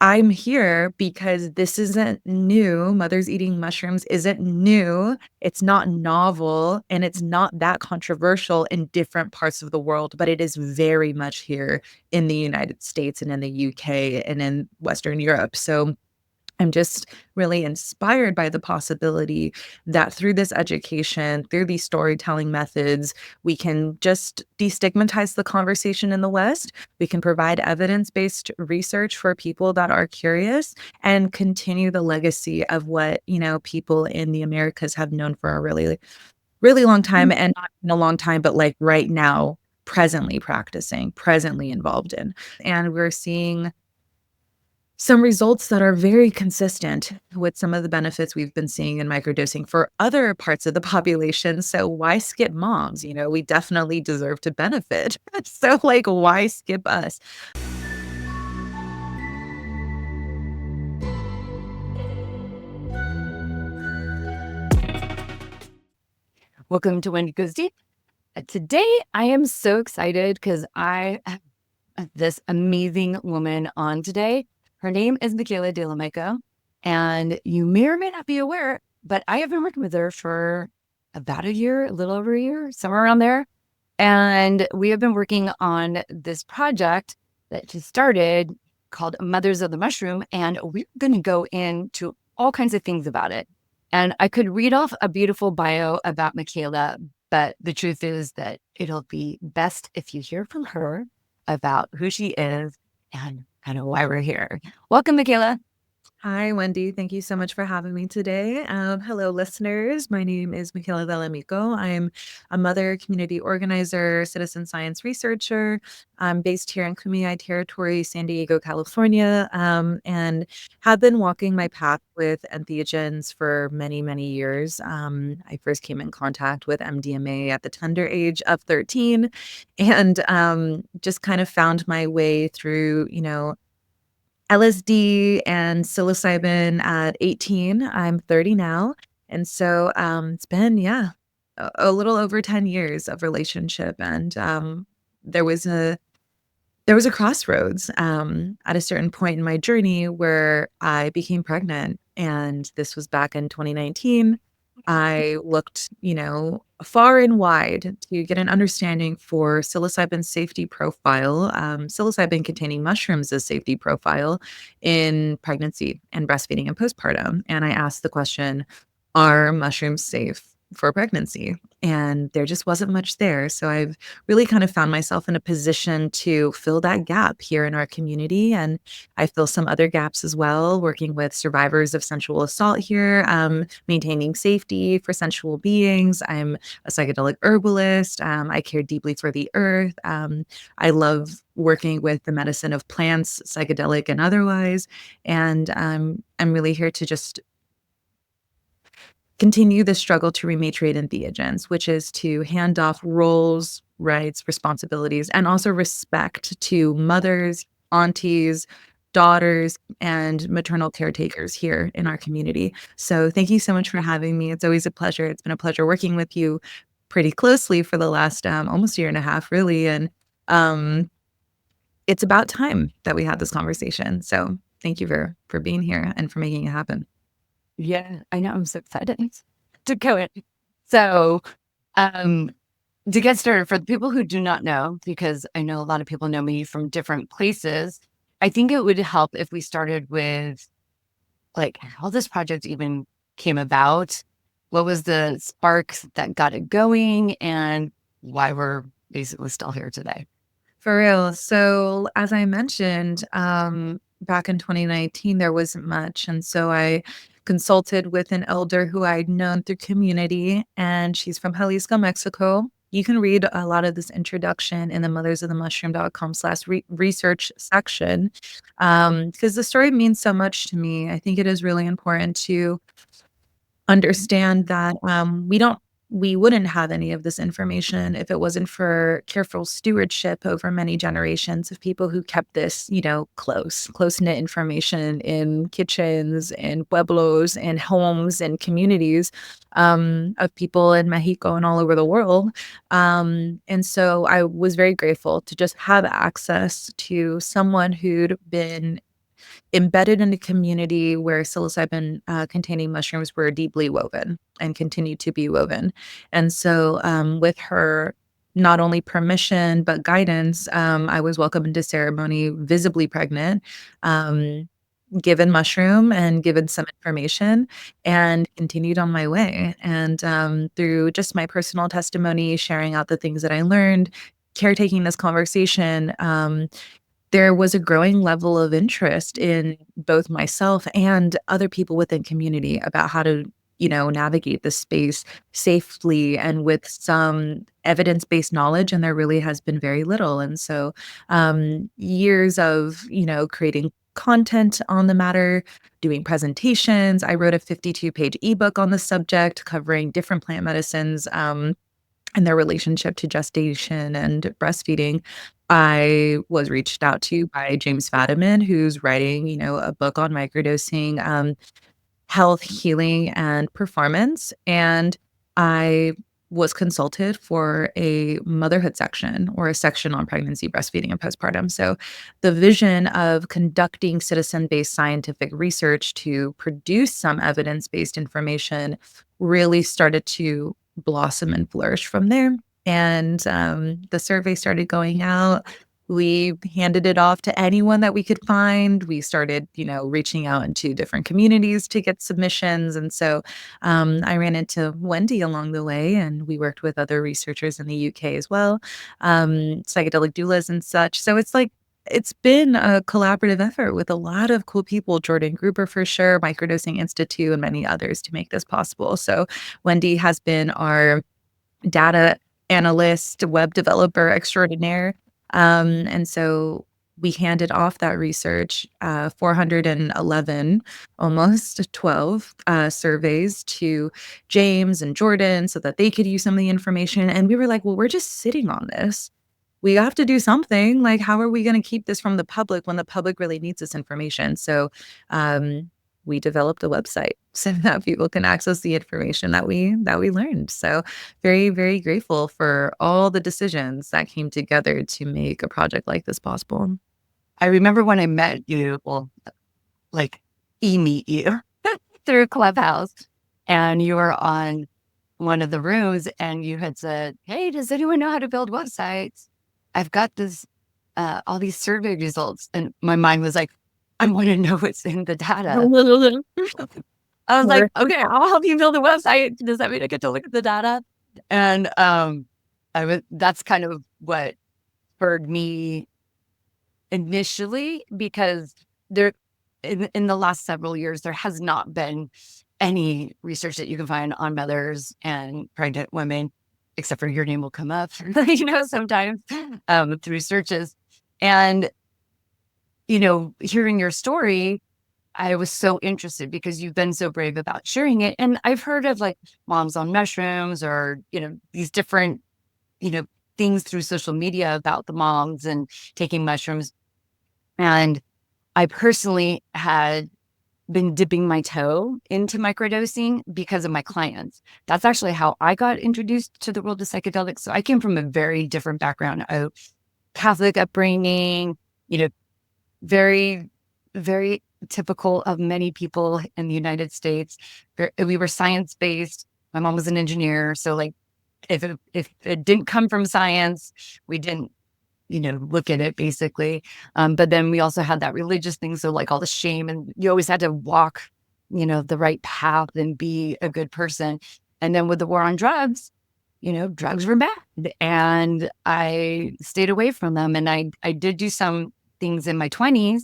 I'm here because this isn't new. Mothers eating mushrooms isn't new. It's not novel and it's not that controversial in different parts of the world, but it is very much here in the United States and in the UK and in Western Europe. So I'm just really inspired by the possibility that through this education, through these storytelling methods, we can just destigmatize the conversation in the West. We can provide evidence-based research for people that are curious and continue the legacy of what, people in the Americas have known for a really, really long time, and not in a long time, but like right now, presently practicing, presently involved in. And we're seeing some results that are very consistent with some of the benefits we've been seeing in microdosing for other parts of the population. So why skip moms? We definitely deserve to benefit. So like, why skip us? Welcome to Wendy Goes Deep. Today, I am so excited because I have this amazing woman on today. Her name is Mikaela de Myco, and you may or may not be aware, but I have been working with her for about a year, a little over a year, somewhere around there. And we have been working on this project that she started called Mothers of the Mushroom, and we're going to go into all kinds of things about it. And I could read off a beautiful bio about Mikaela, but the truth is that it'll be best if you hear from her about who she is and kind of why we're here. Welcome, Mikaela. Hi, Wendy. Thank you so much for having me today. Hello, listeners. My name is Mikaela de Myco. I'm a mother community organizer, citizen science researcher. I'm based here in Kumeyaay Territory, San Diego, California, and have been walking my path with entheogens for many, many years. I first came in contact with MDMA at the tender age of 13 and just kind of found my way through, LSD and psilocybin at 18. I'm 30 now. And so it's been, a little over 10 years of relationship. And there was a there was a crossroads at a certain point in my journey where I became pregnant. And this was back in 2019. I looked, far and wide to get an understanding for psilocybin safety profile, psilocybin containing mushrooms as safety profile in pregnancy and breastfeeding and postpartum. And I asked the question, are mushrooms safe for pregnancy? And there just wasn't much there. So I've really kind of found myself in a position to fill that gap here in our community. And I fill some other gaps as well, working with survivors of sensual assault here, maintaining safety for sensual beings. I'm a psychedelic herbalist. I care deeply for the earth. I love working with the medicine of plants, psychedelic and otherwise. And I'm really here to just continue the struggle to rematriate entheogens, which is to hand off roles, rights, responsibilities, and also respect to mothers, aunties, daughters, and maternal caretakers here in our community. So thank you so much for having me. It's always a pleasure. It's been a pleasure working with you pretty closely for the last almost year and a half, really. And um, it's about time that we had this conversation. So thank you for being here and for making it happen. Yeah, I know. I'm so excited to go in. So, um, to get started, for the people who do not know, because I know a lot of people know me from different places, I think it would help if we started with like how this project even came about. What was the spark that got it going, and why we're basically still here today? For real. So as I mentioned, back in 2019, there wasn't much. And so I consulted with an elder who I'd known through community, and she's from Jalisco, Mexico. You can read a lot of this introduction in the mothersofthemushroom.com/research section, because the story means so much to me. I think it is really important to understand that we wouldn't have any of this information if it wasn't for careful stewardship over many generations of people who kept this, close-knit information in kitchens and pueblos and homes and communities of people in Mexico and all over the world. And so I was very grateful to just have access to someone who'd been embedded in a community where psilocybin containing mushrooms were deeply woven and continue to be woven. And so, with her not only permission but guidance, I was welcomed into ceremony visibly pregnant, um, given mushroom and given some information, and continued on my way. And through just my personal testimony, sharing out the things that I learned, caretaking this conversation, there was a growing level of interest in both myself and other people within community about how to, navigate the space safely and with some evidence-based knowledge, and there really has been very little. And so, years of, creating content on the matter, doing presentations. I wrote a 52-page ebook on the subject covering different plant medicines, and their relationship to gestation and breastfeeding. I was reached out to by James Fadiman, who's writing, a book on microdosing, health, healing, and performance. And I was consulted for a motherhood section or a section on pregnancy, breastfeeding, and postpartum. So the vision of conducting citizen-based scientific research to produce some evidence-based information really started to blossom and flourish from there. And the survey started going out. We handed it off to anyone that we could find. We started, reaching out into different communities to get submissions. And so I ran into Wendy along the way, and we worked with other researchers in the UK as well, psychedelic doulas and such. So it's been a collaborative effort with a lot of cool people, Jordan Gruber for sure, Microdosing Institute, and many others to make this possible. So Wendy has been our data analyst, web developer extraordinaire. And so we handed off that research, 411, almost 12 surveys to James and Jordan so that they could use some of the information. And we were like, well, we're just sitting on this. We have to do something. Like, how are we going to keep this from the public when the public really needs this information? So, we developed a website so that people can access the information that we learned. So very, very grateful for all the decisions that came together to make a project like this possible. I remember when I met you, well, like meet you through Clubhouse, and you were on one of the rooms and you had said, "Hey, does anyone know how to build websites? I've got this, all these survey results." And my mind was like, I want to know what's in the data. I was like, okay, I'll help you build a website. Does that mean I get to look at the data? And that's kind of what spurred me initially, because there in the last several years, there has not been any research that you can find on mothers and pregnant women, except for your name will come up, sometimes through searches. And, hearing your story, I was so interested because you've been so brave about sharing it. And I've heard of like moms on mushrooms or, these different, things through social media about the moms and taking mushrooms. And I personally had been dipping my toe into microdosing because of my clients. That's actually how I got introduced to the world of psychedelics. So I came from a very different background, a Catholic upbringing, very, very typical of many people in the United States. We were science-based. My mom was an engineer. So like, if it didn't come from science, we didn't, look at it basically. But then we also had that religious thing. So like all the shame, and you always had to walk, the right path and be a good person. And then with the war on drugs, drugs were bad, and I stayed away from them. And I did do some things in my 20s,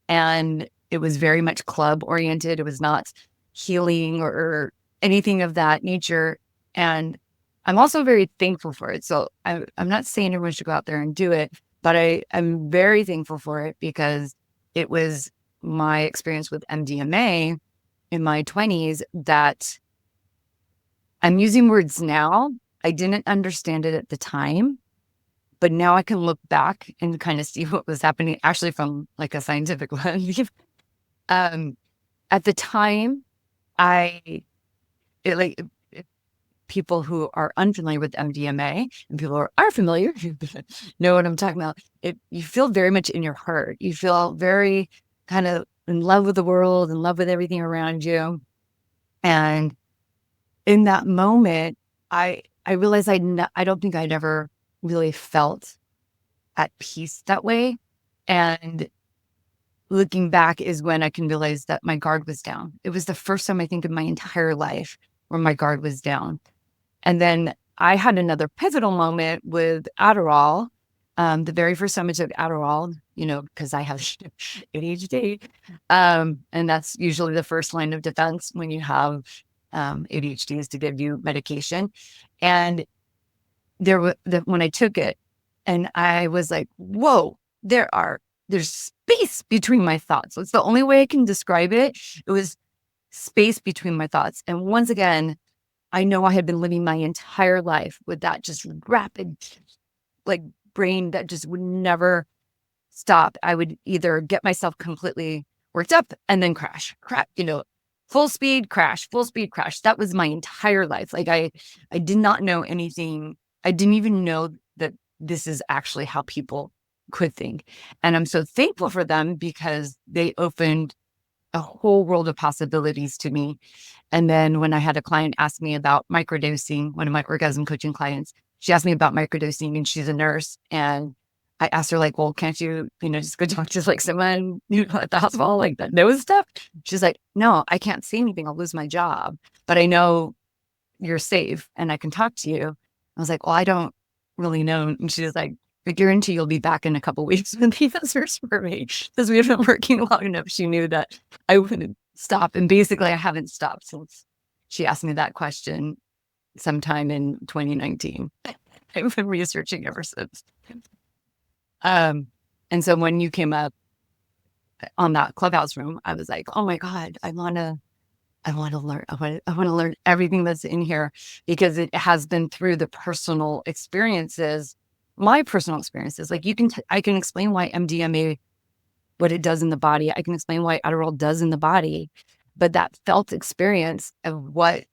and it was very much club oriented. It was not healing or anything of that nature. And I'm also very thankful for it. So I'm not saying everyone should go out there and do it, but I'm very thankful for it because it was my experience with MDMA in my 20s that I'm using words now. I didn't understand it at the time, but now I can look back and kind of see what was happening actually from like a scientific lens. At the time, people who are unfamiliar with MDMA and people who are familiar know what I'm talking about. You feel very much in your heart. You feel very kind of in love with the world, in love with everything around you. And in that moment, I realized I don't think I'd ever really felt at peace that way. And looking back is when I can realize that my guard was down. It was the first time I think in my entire life where my guard was down. And then I had another pivotal moment with Adderall. The very first time I took Adderall, because I have ADHD. And that's usually the first line of defense when you have ADHD is to give you medication. And when I took it, and I was like, whoa, there's space between my thoughts. It's the only way I can describe it. It was space between my thoughts. And once again, I know I had been living my entire life with that just rapid, like, brain that just would never stop. I would either get myself completely worked up and then crash, full speed crash, full speed crash. That was my entire life. Like I did not know anything. I didn't even know that this is actually how people could think. And I'm so thankful for them because they opened a whole world of possibilities to me. And then when I had a client ask me about microdosing, one of my orgasm coaching clients, she asked me about microdosing, and she's a nurse. And I asked her, like, well, can't you, just go talk to like someone, at the hospital, like, that knows stuff? She's like, no, I can't say anything. I'll lose my job, but I know you're safe and I can talk to you. I was like, well, I don't really know. And she was like, I guarantee you'll be back in a couple of weeks with the answers for me, because we've been working long enough. She knew that I wouldn't stop. And basically I haven't stopped since she asked me that question sometime in 2019. I've been researching ever since. And so when you came up on that Clubhouse room, I was like, oh my God, I want to learn. I want to learn everything that's in here, because it has been through the personal experiences, my personal experiences. Like I can explain why MDMA, what it does in the body. I can explain why Adderall does in the body, but that felt experience of what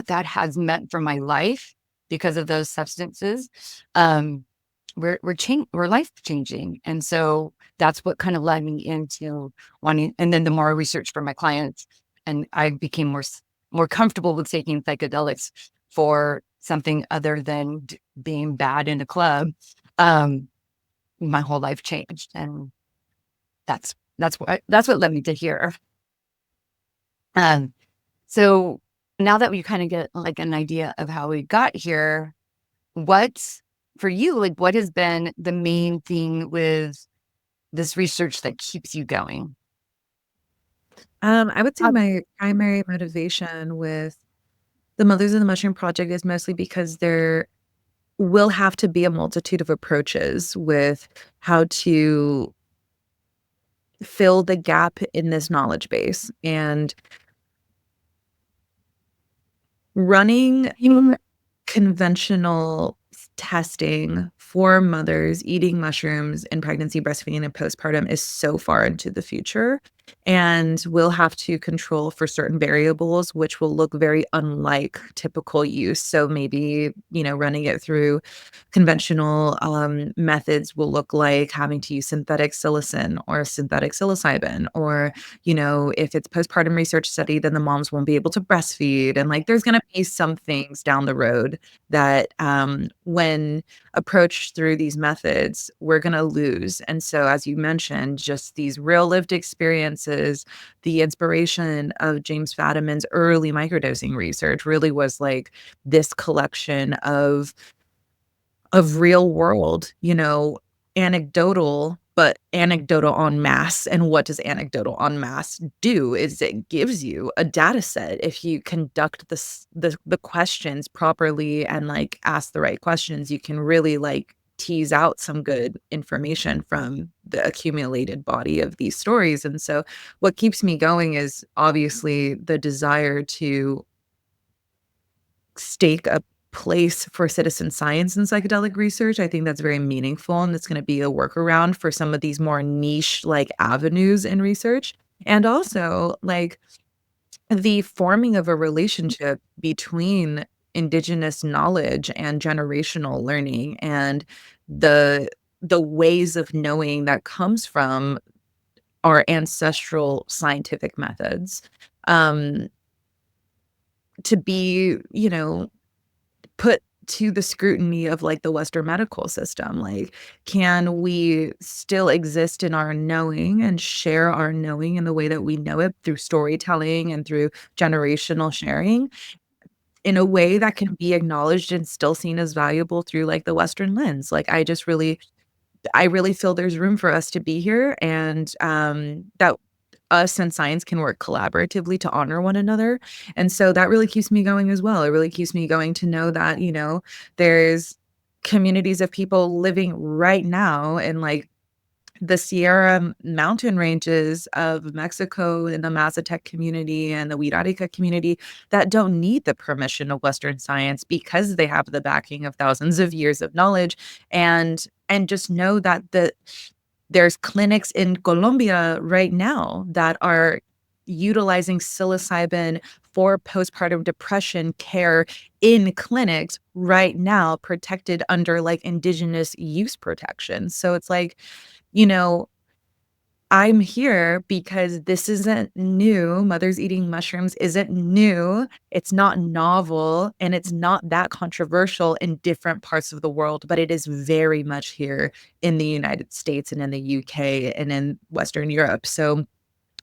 that has meant for my life because of those substances, we're life changing. And so that's what kind of led me into wanting. And then the more I researched for my clients, and I became more comfortable with taking psychedelics for something other than being bad in a club, my whole life changed. And that's what led me to here. Um, so now that we kind of get like an idea of how we got here, what for you, like, what has been the main thing with this research that keeps you going? I would say my primary motivation with the Mothers of the Mushroom Project is mostly because there will have to be a multitude of approaches with how to fill the gap in this knowledge base. And running conventional testing for mothers eating mushrooms in pregnancy, breastfeeding, and postpartum is so far into the future. And we'll have to control for certain variables, which will look very unlike typical use. So maybe, running it through conventional methods will look like having to use synthetic psilocin or synthetic psilocybin, or, if it's postpartum research study, then the moms won't be able to breastfeed. And like, there's going to be some things down the road that when approached through these methods, we're going to lose. And so, as you mentioned, just these real lived experiences, the inspiration of James Fadiman's early microdosing research really was like this collection of real world, anecdotal, but anecdotal en masse. And what does anecdotal en masse do is it gives you a data set. If you conduct the questions properly and like ask the right questions, you can really like tease out some good information from the accumulated body of these stories. And so what keeps me going is obviously the desire to stake a place for citizen science and psychedelic research. I think that's very meaningful, and it's going to be a workaround for some of these more niche like avenues in research. And also like the forming of a relationship between indigenous knowledge and generational learning, and the ways of knowing that comes from our ancestral scientific methods, um, to be, put to the scrutiny of like the Western medical system. Like, can we still exist in our knowing and share our knowing in the way that we know it through storytelling and through generational sharing in a way that can be acknowledged and still seen as valuable through like the Western lens? Like, I really feel there's room for us to be here, and that us and science can work collaboratively to honor one another. And so that really keeps me going as well. It really keeps me going to know that, there's communities of people living right now in like the Sierra mountain ranges of Mexico and the Mazatec community and the Huirarica community that don't need the permission of Western science because they have the backing of thousands of years of knowledge. And just know that there's clinics in Colombia right now that are utilizing psilocybin for postpartum depression care in clinics right now, protected under like indigenous use protection. So it's like, you know, I'm here because this isn't new. Mothers eating mushrooms isn't new. It's not novel, and it's not that controversial in different parts of the world, but it is very much here in the United States and in the UK and in Western Europe. So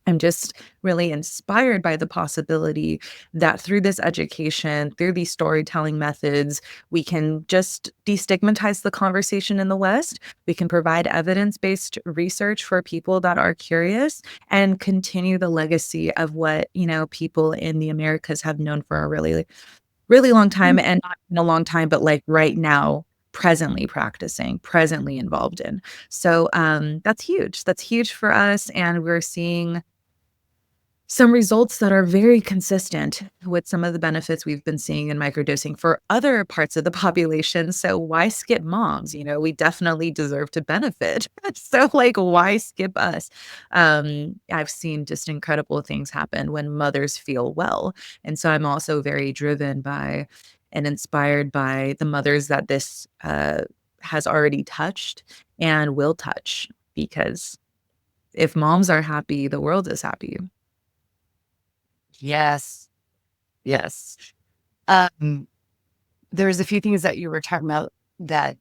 I'm just really inspired by the possibility that through this education, through these storytelling methods, we can just destigmatize the conversation in the West. We can provide evidence-based research for people that are curious and continue the legacy of what, people in the Americas have known for a really, really long time, and not in a long time, but like right now, presently practicing, presently involved in. So that's huge. That's huge for us. And we're seeing some results that are very consistent with some of the benefits we've been seeing in microdosing for other parts of the population. So why skip moms? We definitely deserve to benefit. So like, why skip us? I've seen just incredible things happen when mothers feel well. And so I'm also very driven by and inspired by the mothers that this has already touched and will touch, because if moms are happy, the world is happy. Yes. Yes. Um, there's a few things that you were talking about that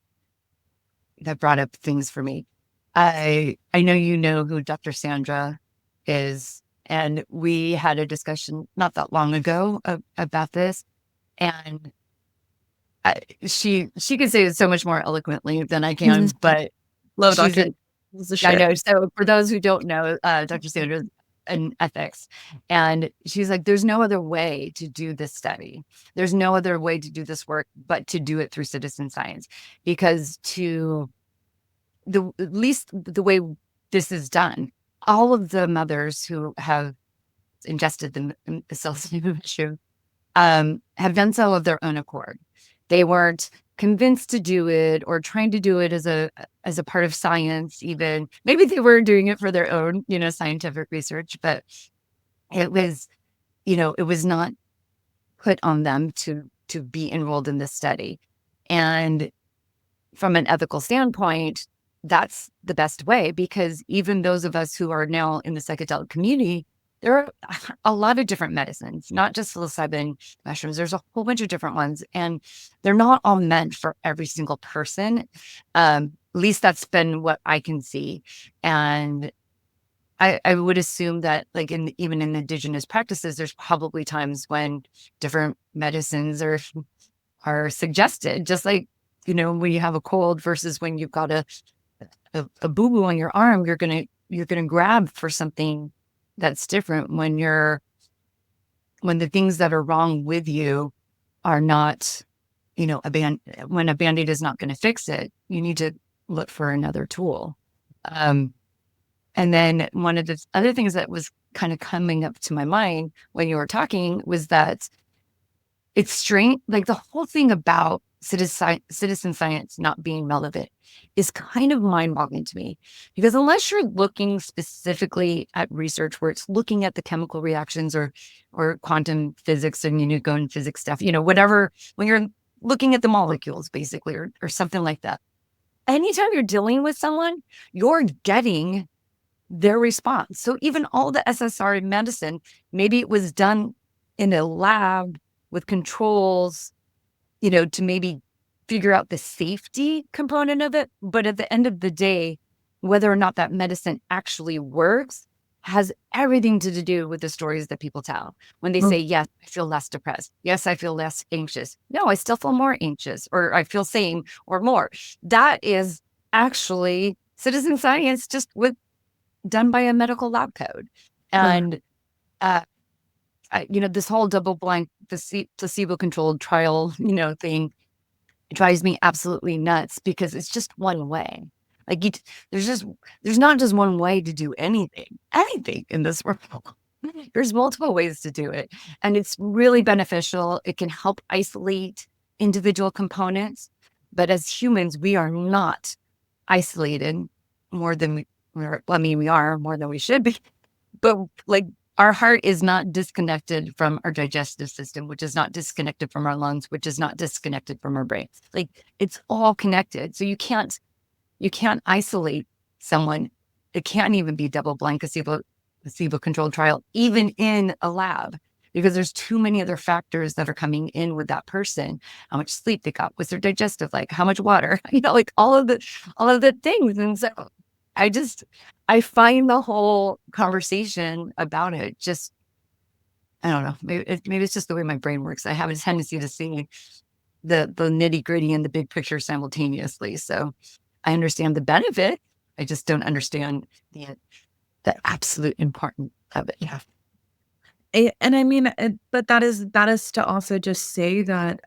brought up things for me. I know you know who Dr. Sandra is, and we had a discussion not that long ago about this, and she could say it so much more eloquently than I can, but Love she's Dr. a This is I shit. know. So for those who don't know, Dr. Sandra in ethics, and she's like, there's no other way to do this study. There's no other way to do this work but to do it through citizen science, because at least the way this is done, all of the mothers who have ingested the psilocybin mushroom have done so of their own accord. They weren't convinced to do it or trying to do it as a part of science. Even maybe they were doing it for their own, scientific research, but it was, it was not put on them to be enrolled in this study. And from an ethical standpoint, that's the best way, because even those of us who are now in the psychedelic community, there are a lot of different medicines, not just psilocybin mushrooms. There's a whole bunch of different ones, and they're not all meant for every single person. At least that's been what I can see. And I would assume that, like, even in indigenous practices, there's probably times when different medicines are suggested, just like, when you have a cold versus when you've got a boo-boo on your arm, you're gonna grab for something that's different when the things that are wrong with you are not, when a Band-Aid is not gonna fix it, you need to look for another tool. And then one of the other things that was kind of coming up to my mind when you were talking was that it's strange, like the whole thing about citizen science not being relevant is kind of mind-boggling to me, because unless you're looking specifically at research where it's looking at the chemical reactions or quantum physics and Newtonian physics stuff, whatever, when you're looking at the molecules basically, or something like that. Anytime you're dealing with someone, you're getting their response. So even all the SSRI medicine, maybe it was done in a lab with controls, to maybe figure out the safety component of it. But at the end of the day, whether or not that medicine actually works has everything to do with the stories that people tell. When they Well, say, yes, I feel less depressed. Yes, I feel less anxious. No, I still feel more anxious, or I feel same or more. That is actually citizen science just with done by a medical lab code. uh, And, uh, this whole double blind placebo controlled trial, thing, it drives me absolutely nuts because it's just one way. Like there's just, there's not just one way to do anything in this world. There's multiple ways to do it. And it's really beneficial. It can help isolate individual components. But as humans, we are not isolated more than we are more than we should be. But like our heart is not disconnected from our digestive system, which is not disconnected from our lungs, which is not disconnected from our brain. Like it's all connected. So you can't isolate someone. It can't even be double blind placebo controlled trial, even in a lab, because there's too many other factors that are coming in with that person. How much sleep they got, what's their digestive like, how much water, like all of the things. And so I just I find the whole conversation about it just, I don't know, maybe it's just the way my brain works. I have a tendency to see the nitty gritty and the big picture simultaneously. So I understand the benefit. I just don't understand the absolute importance of it. Yeah. and I mean, but that is to also just say that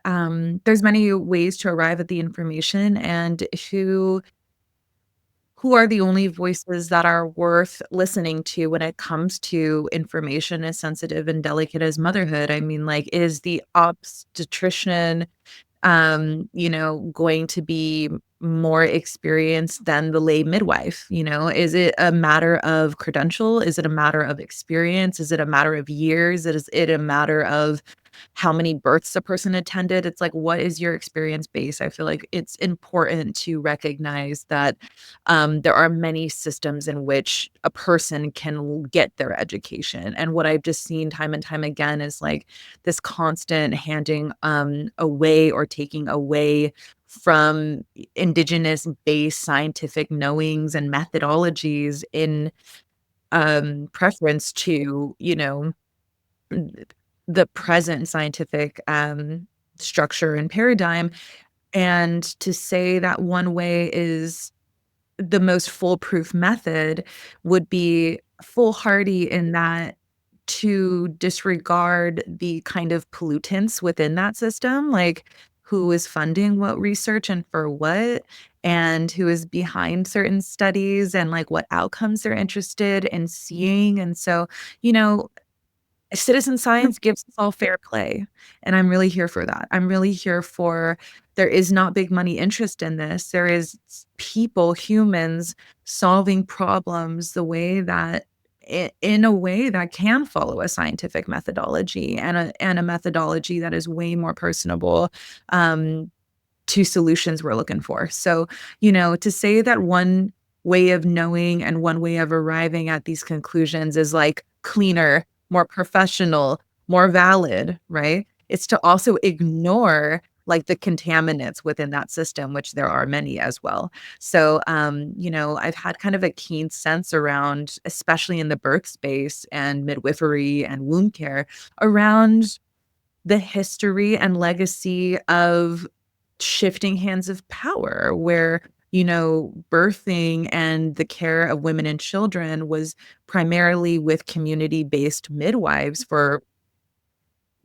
there's many ways to arrive at the information, and who are the only voices that are worth listening to when it comes to information as sensitive and delicate as motherhood. I mean, like, is the obstetrician going to be more experienced than the lay midwife? Is it a matter of credential? Is it a matter of experience? Is it a matter of years? Is it a matter of how many births a person attended? It's like, what is your experience base? I feel like it's important to recognize that there are many systems in which a person can get their education. And what I've just seen time and time again is like this constant handing away or taking away from indigenous based scientific knowings and methodologies in preference to the present scientific structure and paradigm. And to say that one way is the most foolproof method would be foolhardy in that to disregard the kind of pollutants within that system, like who is funding what research and for what, and who is behind certain studies and like what outcomes they're interested in seeing. And so, you know, citizen science gives us all fair play, and I'm really here for that. I'm really here for there is not big money interest in this. There is people, humans solving problems the way that in a way that can follow a scientific methodology and a methodology that is way more personable um, to solutions we're looking for. So, to say that one way of knowing and one way of arriving at these conclusions is like cleaner, more professional, more valid, right? It's to also ignore like the contaminants within that system, which there are many as well. So, I've had kind of a keen sense around, especially in the birth space and midwifery and womb care, around the history and legacy of shifting hands of power where, birthing and the care of women and children was primarily with community-based midwives for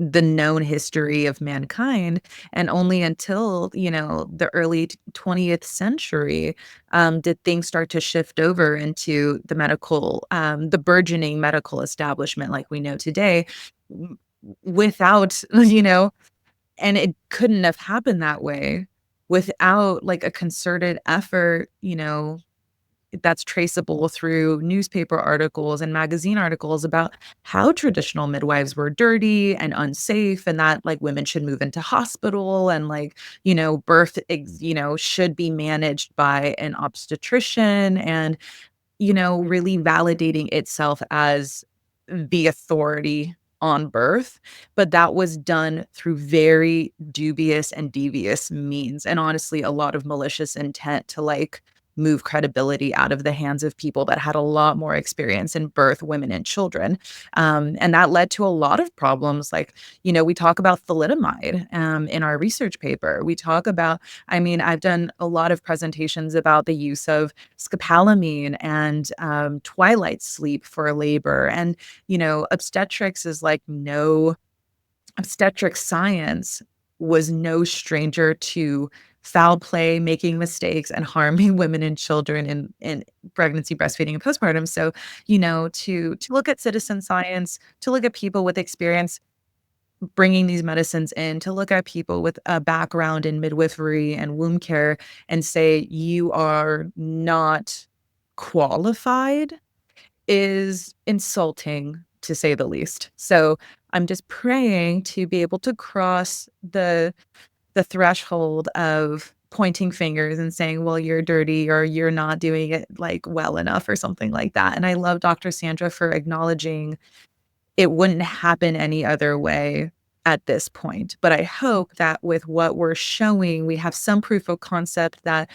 the known history of mankind, and only until, the early 20th century, did things start to shift over into the burgeoning medical establishment like we know today, w without, and it couldn't have happened that way without, like, a concerted effort, that's traceable through newspaper articles and magazine articles about how traditional midwives were dirty and unsafe, and that, like, women should move into hospital, and, like, birth should be managed by an obstetrician, and really validating itself as the authority on birth, but that was done through very dubious and devious means, and honestly, a lot of malicious intent to like move credibility out of the hands of people that had a lot more experience in birth, women, and children. And that led to a lot of problems. Like, we talk about thalidomide in our research paper. We talk about, I mean, I've done a lot of presentations about the use of scopolamine and twilight sleep for labor. And obstetrics is like no obstetric science was no stranger to foul play, making mistakes, and harming women and children in pregnancy, breastfeeding, and postpartum. So, to look at citizen science, to look at people with experience bringing these medicines in, to look at people with a background in midwifery and womb care and say you are not qualified is insulting, to say the least. So I'm just praying to be able to cross the threshold of pointing fingers and saying, well, you're dirty or you're not doing it like well enough or something like that. And I love Dr. Sandra for acknowledging it wouldn't happen any other way at this point. But I hope that with what we're showing, we have some proof of concept that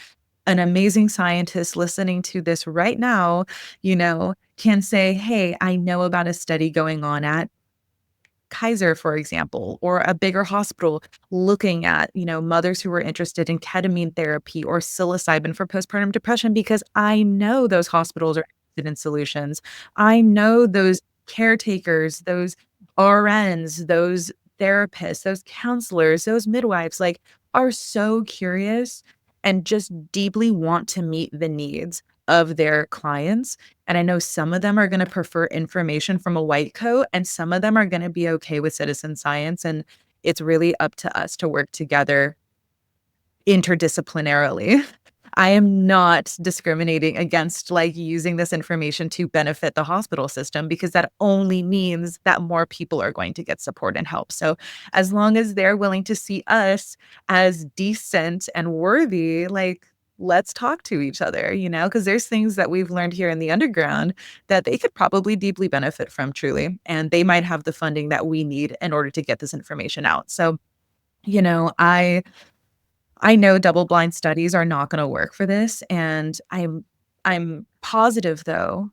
an amazing scientist listening to this right now, can say, hey, I know about a study going on at Kaiser, for example, or a bigger hospital looking at, mothers who were interested in ketamine therapy or psilocybin for postpartum depression, because I know those hospitals are interested in solutions. I know those caretakers, those RNs, those therapists, those counselors, those midwives, like, are so curious and just deeply want to meet the needs of their clients. And I know some of them are gonna prefer information from a white coat, and some of them are gonna be okay with citizen science, and it's really up to us to work together interdisciplinarily. I am not discriminating against, like, using this information to benefit the hospital system because that only means that more people are going to get support and help. So, as long as they're willing to see us as decent and worthy, like, let's talk to each other, because there's things that we've learned here in the underground that they could probably deeply benefit from truly, and they might have the funding that we need in order to get this information out. So, you know, I I know double blind studies are not gonna work for this, and I'm positive, though,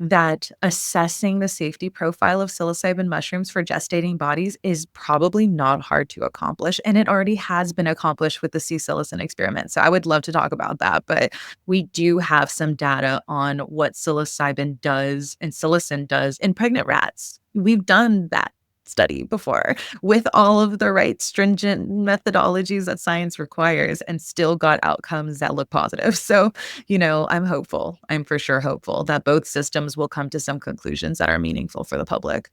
that assessing the safety profile of psilocybin mushrooms for gestating bodies is probably not hard to accomplish, and it already has been accomplished with the C. psilocin experiment, so I would love to talk about that, but we do have some data on what psilocybin does and psilocin does in pregnant rats. We've done that study before with all of the right stringent methodologies that science requires and still got outcomes that look positive. So, I'm hopeful. I'm for sure hopeful that both systems will come to some conclusions that are meaningful for the public.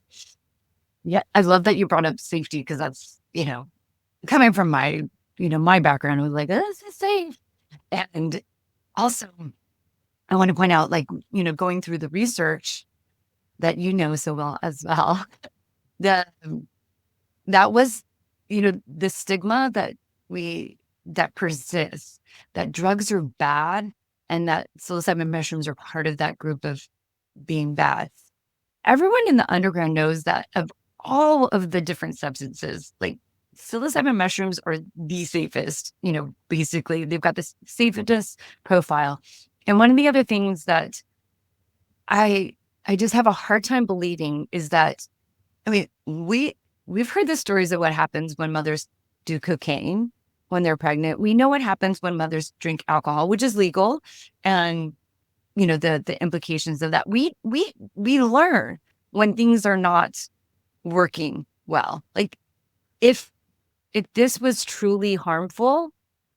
Yeah, I love that you brought up safety because that's, coming from my, my background, I was like, this is safe. And also, I want to point out, like, going through the research that you know so well as well, the that was, the stigma that persists, that drugs are bad and that psilocybin mushrooms are part of that group of being bad. Everyone in the underground knows that of all of the different substances, like psilocybin mushrooms are the safest, basically they've got this safest profile. And one of the other things that I I just have a hard time believing is that, I mean, we've heard the stories of what happens when mothers do cocaine when they're pregnant. We know what happens when mothers drink alcohol, which is legal, and the implications of that. We learn when things are not working well. Like if this was truly harmful,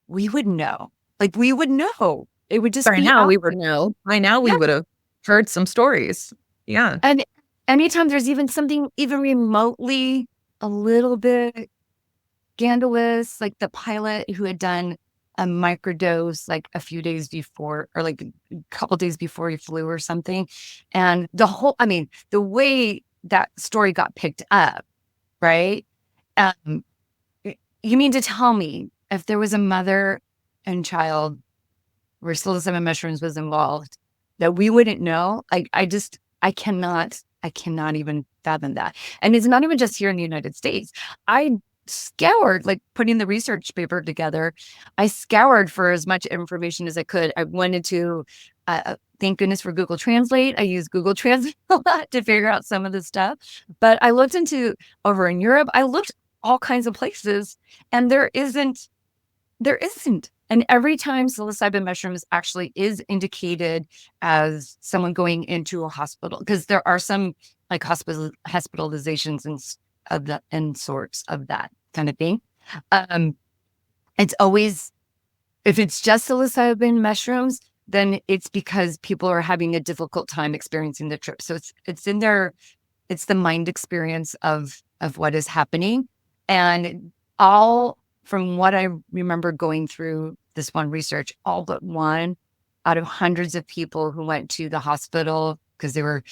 we would know. Like we would know. It would just By be now out. we would know. By now we Yeah. would have heard some stories. Yeah. And anytime there's even something even remotely a little bit scandalous, like the pilot who had done a microdose like a few days before, or like a couple days before he flew or something. And the way that story got picked up, right? Um, you mean to tell me if there was a mother and child where psilocybin mushrooms was involved, that we wouldn't know. I cannot even fathom that. And it's not even just here in the United States. I scoured, like putting the research paper together, I scoured for as much information as I could. I went into, thank goodness for Google Translate. I use Google Translate a lot to figure out some of the stuff. But I looked into over in Europe, I looked all kinds of places, and there isn't. And every time psilocybin mushrooms actually is indicated as someone going into a hospital, because there are some like hospitalizations of that and sorts of that kind of thing. Um, it's always, if it's just psilocybin mushrooms, then it's because people are having a difficult time experiencing the trip. So it's in their, it's the mind experience of what is happening. And all from what I remember going through this one research, all but one out of hundreds of people who went to the hospital because they were,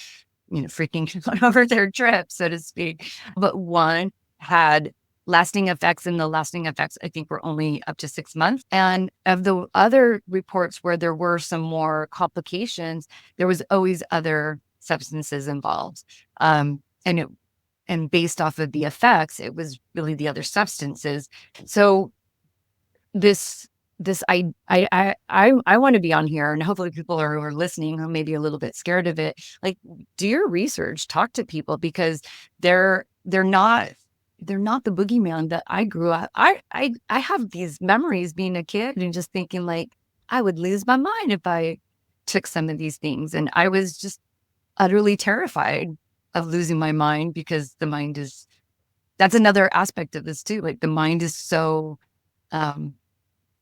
freaking over their trip, so to speak. But one had lasting effects, and the lasting effects, I think, were only up to 6 months. And of the other reports where there were some more complications, there was always other substances involved. And based off of the effects, it was really the other substances. So this I want to be on here, and hopefully people are listening who may be a little bit scared of it. Like, do your research, talk to people, because they're not the boogeyman that I grew up. I have these memories being a kid and just thinking like I would lose my mind if I took some of these things, and I was just utterly terrified of losing my mind, because the mind is, that's another aspect of this too. Like the mind is so um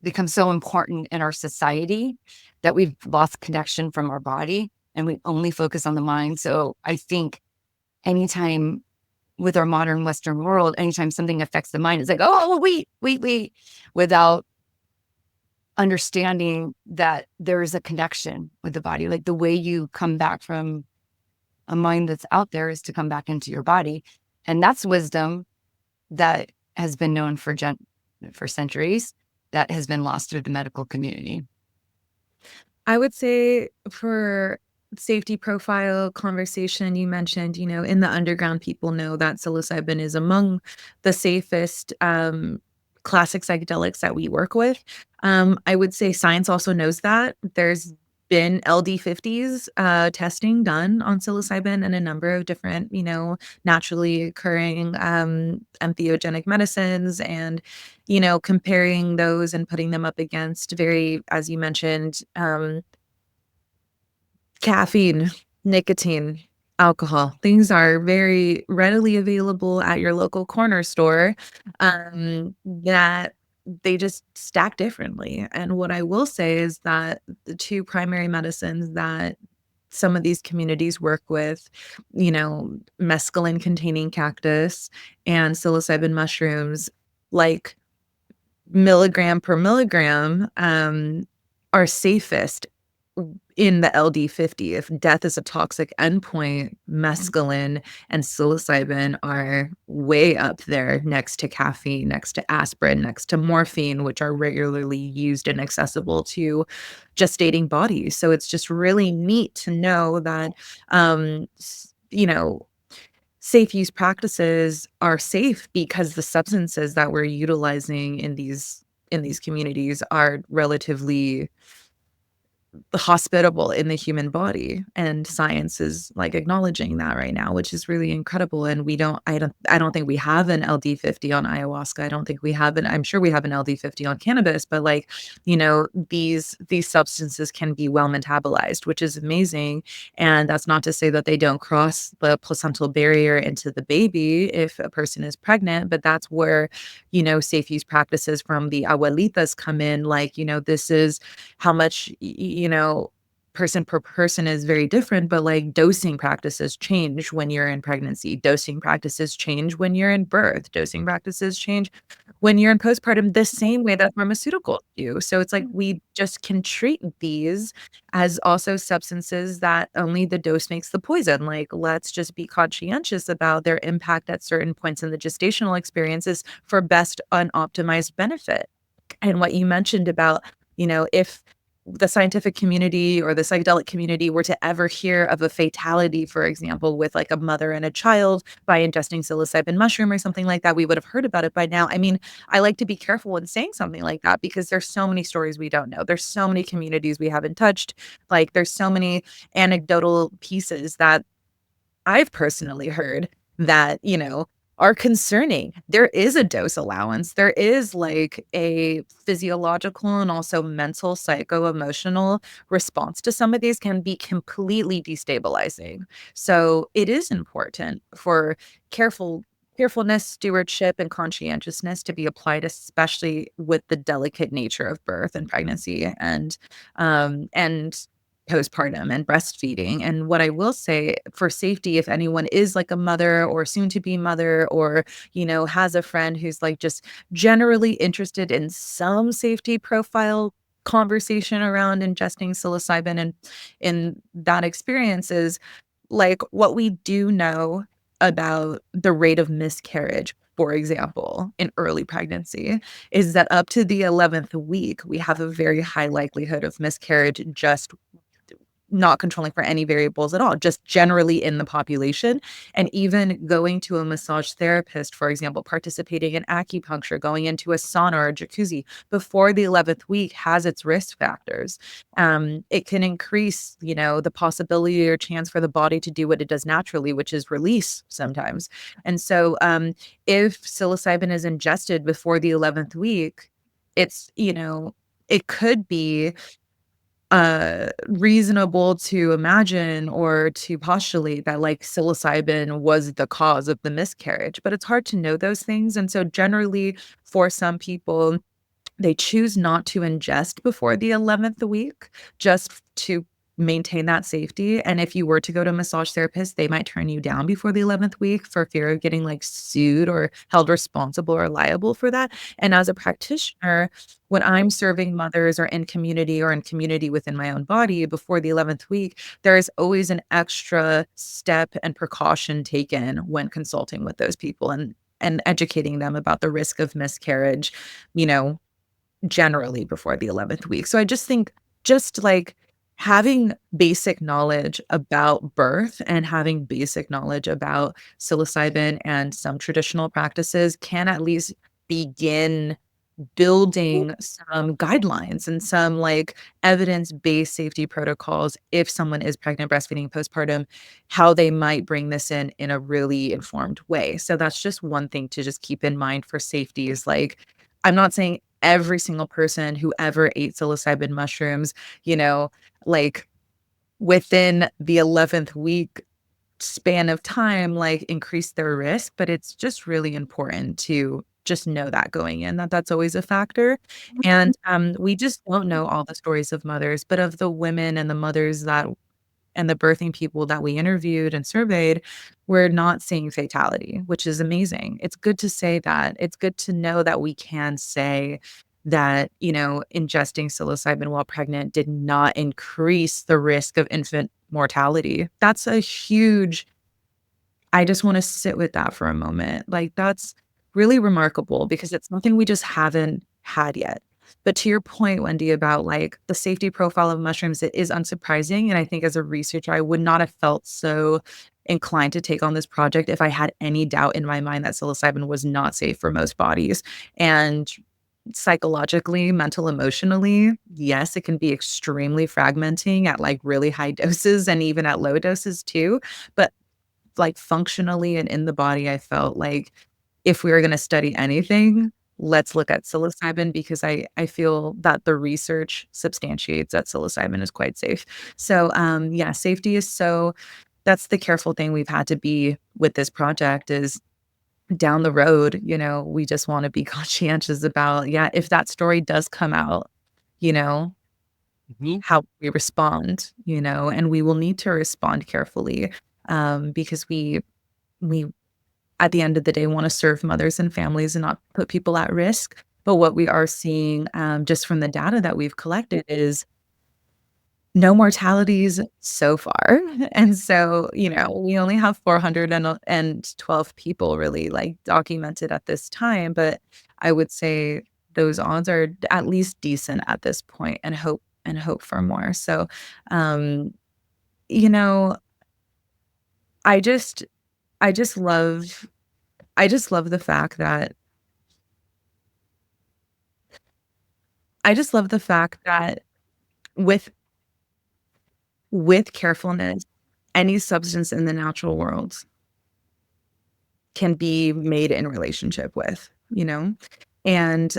become so important in our society that we've lost connection from our body and we only focus on the mind. So I think anytime with our modern Western world, anytime something affects the mind, it's like, oh, wait, without understanding that there is a connection with the body. Like the way you come back from a mind that's out there is to come back into your body. And that's wisdom that has been known for centuries, that has been lost through the medical community. I would say for safety profile conversation, you mentioned, in the underground, people know that psilocybin is among the safest classic psychedelics that we work with. I would say science also knows that. There's been LD50s testing done on psilocybin and a number of different, naturally occurring entheogenic medicines, and, comparing those and putting them up against very, as you mentioned, caffeine, nicotine, alcohol. Things are very readily available at your local corner store, that they just stack differently. And what I will say is that the two primary medicines that some of these communities work with, mescaline containing cactus and psilocybin mushrooms, like milligram per milligram, are safest in the LD50. If death is a toxic endpoint, mescaline and psilocybin are way up there, next to caffeine, next to aspirin, next to morphine, which are regularly used and accessible to gestating bodies. So it's just really neat to know that, safe use practices are safe because the substances that we're utilizing in these communities are relatively hospitable in the human body, and science is like acknowledging that right now, which is really incredible. And I don't think we have an LD50 on ayahuasca. I don't think we have I'm sure we have an LD50 on cannabis, but like, these substances can be well metabolized, which is amazing. And that's not to say that they don't cross the placental barrier into the baby if a person is pregnant, but that's where, safe use practices from the abuelitas come in. Like, this is how much, person per person is very different, but like dosing practices change when you're in pregnancy. Dosing practices change when you're in birth. Dosing practices change when you're in postpartum, the same way that pharmaceuticals do. So it's like we just can treat these as also substances that only the dose makes the poison. Like, let's just be conscientious about their impact at certain points in the gestational experiences for best unoptimized benefit. And what you mentioned about, if the scientific community or the psychedelic community were to ever hear of a fatality, for example, with like a mother and a child by ingesting psilocybin mushroom or something like that, we would have heard about it by now. I mean, I like to be careful when saying something like that because there's so many stories we don't know. There's so many communities we haven't touched. Like there's so many anecdotal pieces that I've personally heard that, are concerning. There is a dose allowance. There is like a physiological and also mental, psycho-emotional response to some of these can be completely destabilizing. So it is important for carefulness, stewardship, and conscientiousness to be applied, especially with the delicate nature of birth and pregnancy and postpartum and breastfeeding. And what I will say for safety, if anyone is like a mother or soon to be mother or, has a friend who's like just generally interested in some safety profile conversation around ingesting psilocybin and in that experience is like what we do know about the rate of miscarriage, for example, in early pregnancy, is that up to the 11th week, we have a very high likelihood of miscarriage just not controlling for any variables at all, just generally in the population. And even going to a massage therapist, for example, participating in acupuncture, going into a sauna or jacuzzi before the 11th week has its risk factors. It can increase, the possibility or chance for the body to do what it does naturally, which is release sometimes. And so if psilocybin is ingested before the 11th week, it's, it could be reasonable to imagine or to postulate that like psilocybin was the cause of the miscarriage, but it's hard to know those things. And so generally for some people, they choose not to ingest before the 11th week just to maintain that safety. And if you were to go to a massage therapist, they might turn you down before the 11th week for fear of getting like sued or held responsible or liable for that. And as a practitioner, when I'm serving mothers or in community within my own body before the 11th week, there is always an extra step and precaution taken when consulting with those people and educating them about the risk of miscarriage, you know, generally before the 11th week. So I just think just like having basic knowledge about birth and having basic knowledge about psilocybin and some traditional practices can at least begin building some guidelines and some like evidence-based safety protocols if someone is pregnant, breastfeeding, postpartum, how they might bring this in a really informed way. So that's just one thing to just keep in mind for safety is like, I'm not saying every single person who ever ate psilocybin mushrooms, like within the 11th week span of time, like, increase their risk, but it's just really important to just know that going in, that that's always a factor, and, we just don't know all the stories of mothers, but of the women and the mothers that and the birthing people that we interviewed and surveyed, we're not seeing fatality, which is amazing. It's good to say that. It's good to know that we can say that, ingesting psilocybin while pregnant did not increase the risk of infant mortality. That's a huge I just wanna sit with that for a moment. Like, that's really remarkable because it's something we just haven't had yet. But to your point, Wendy, about, like, the safety profile of mushrooms, it is unsurprising, and I think as a researcher, I would not have felt so inclined to take on this project if I had any doubt in my mind that psilocybin was not safe for most bodies. And psychologically, mental, emotionally, yes, it can be extremely fragmenting at, like, really high doses and even at low doses too, but like, functionally and in the body, I felt like if we were gonna study anything, let's look at psilocybin because I feel that the research substantiates that psilocybin is quite safe. So, yeah, safety is so that's the careful thing we've had to be with this project is down the road, we just wanna be conscientious about, yeah, if that story does come out, you know, Mhm. how we respond, and we will need to respond carefully, because we at the end of the day want to serve mothers and families and not put people at risk. But what we are seeing, just from the data that we've collected is no mortalities so far. And so, we only have 412 people really like documented at this time. But I would say those odds are at least decent at this point and and hope for more. So, um, you know, I just I just love I just love the fact that I just love the fact that with carefulness, any substance in the natural world can be made in relationship with, you know? And,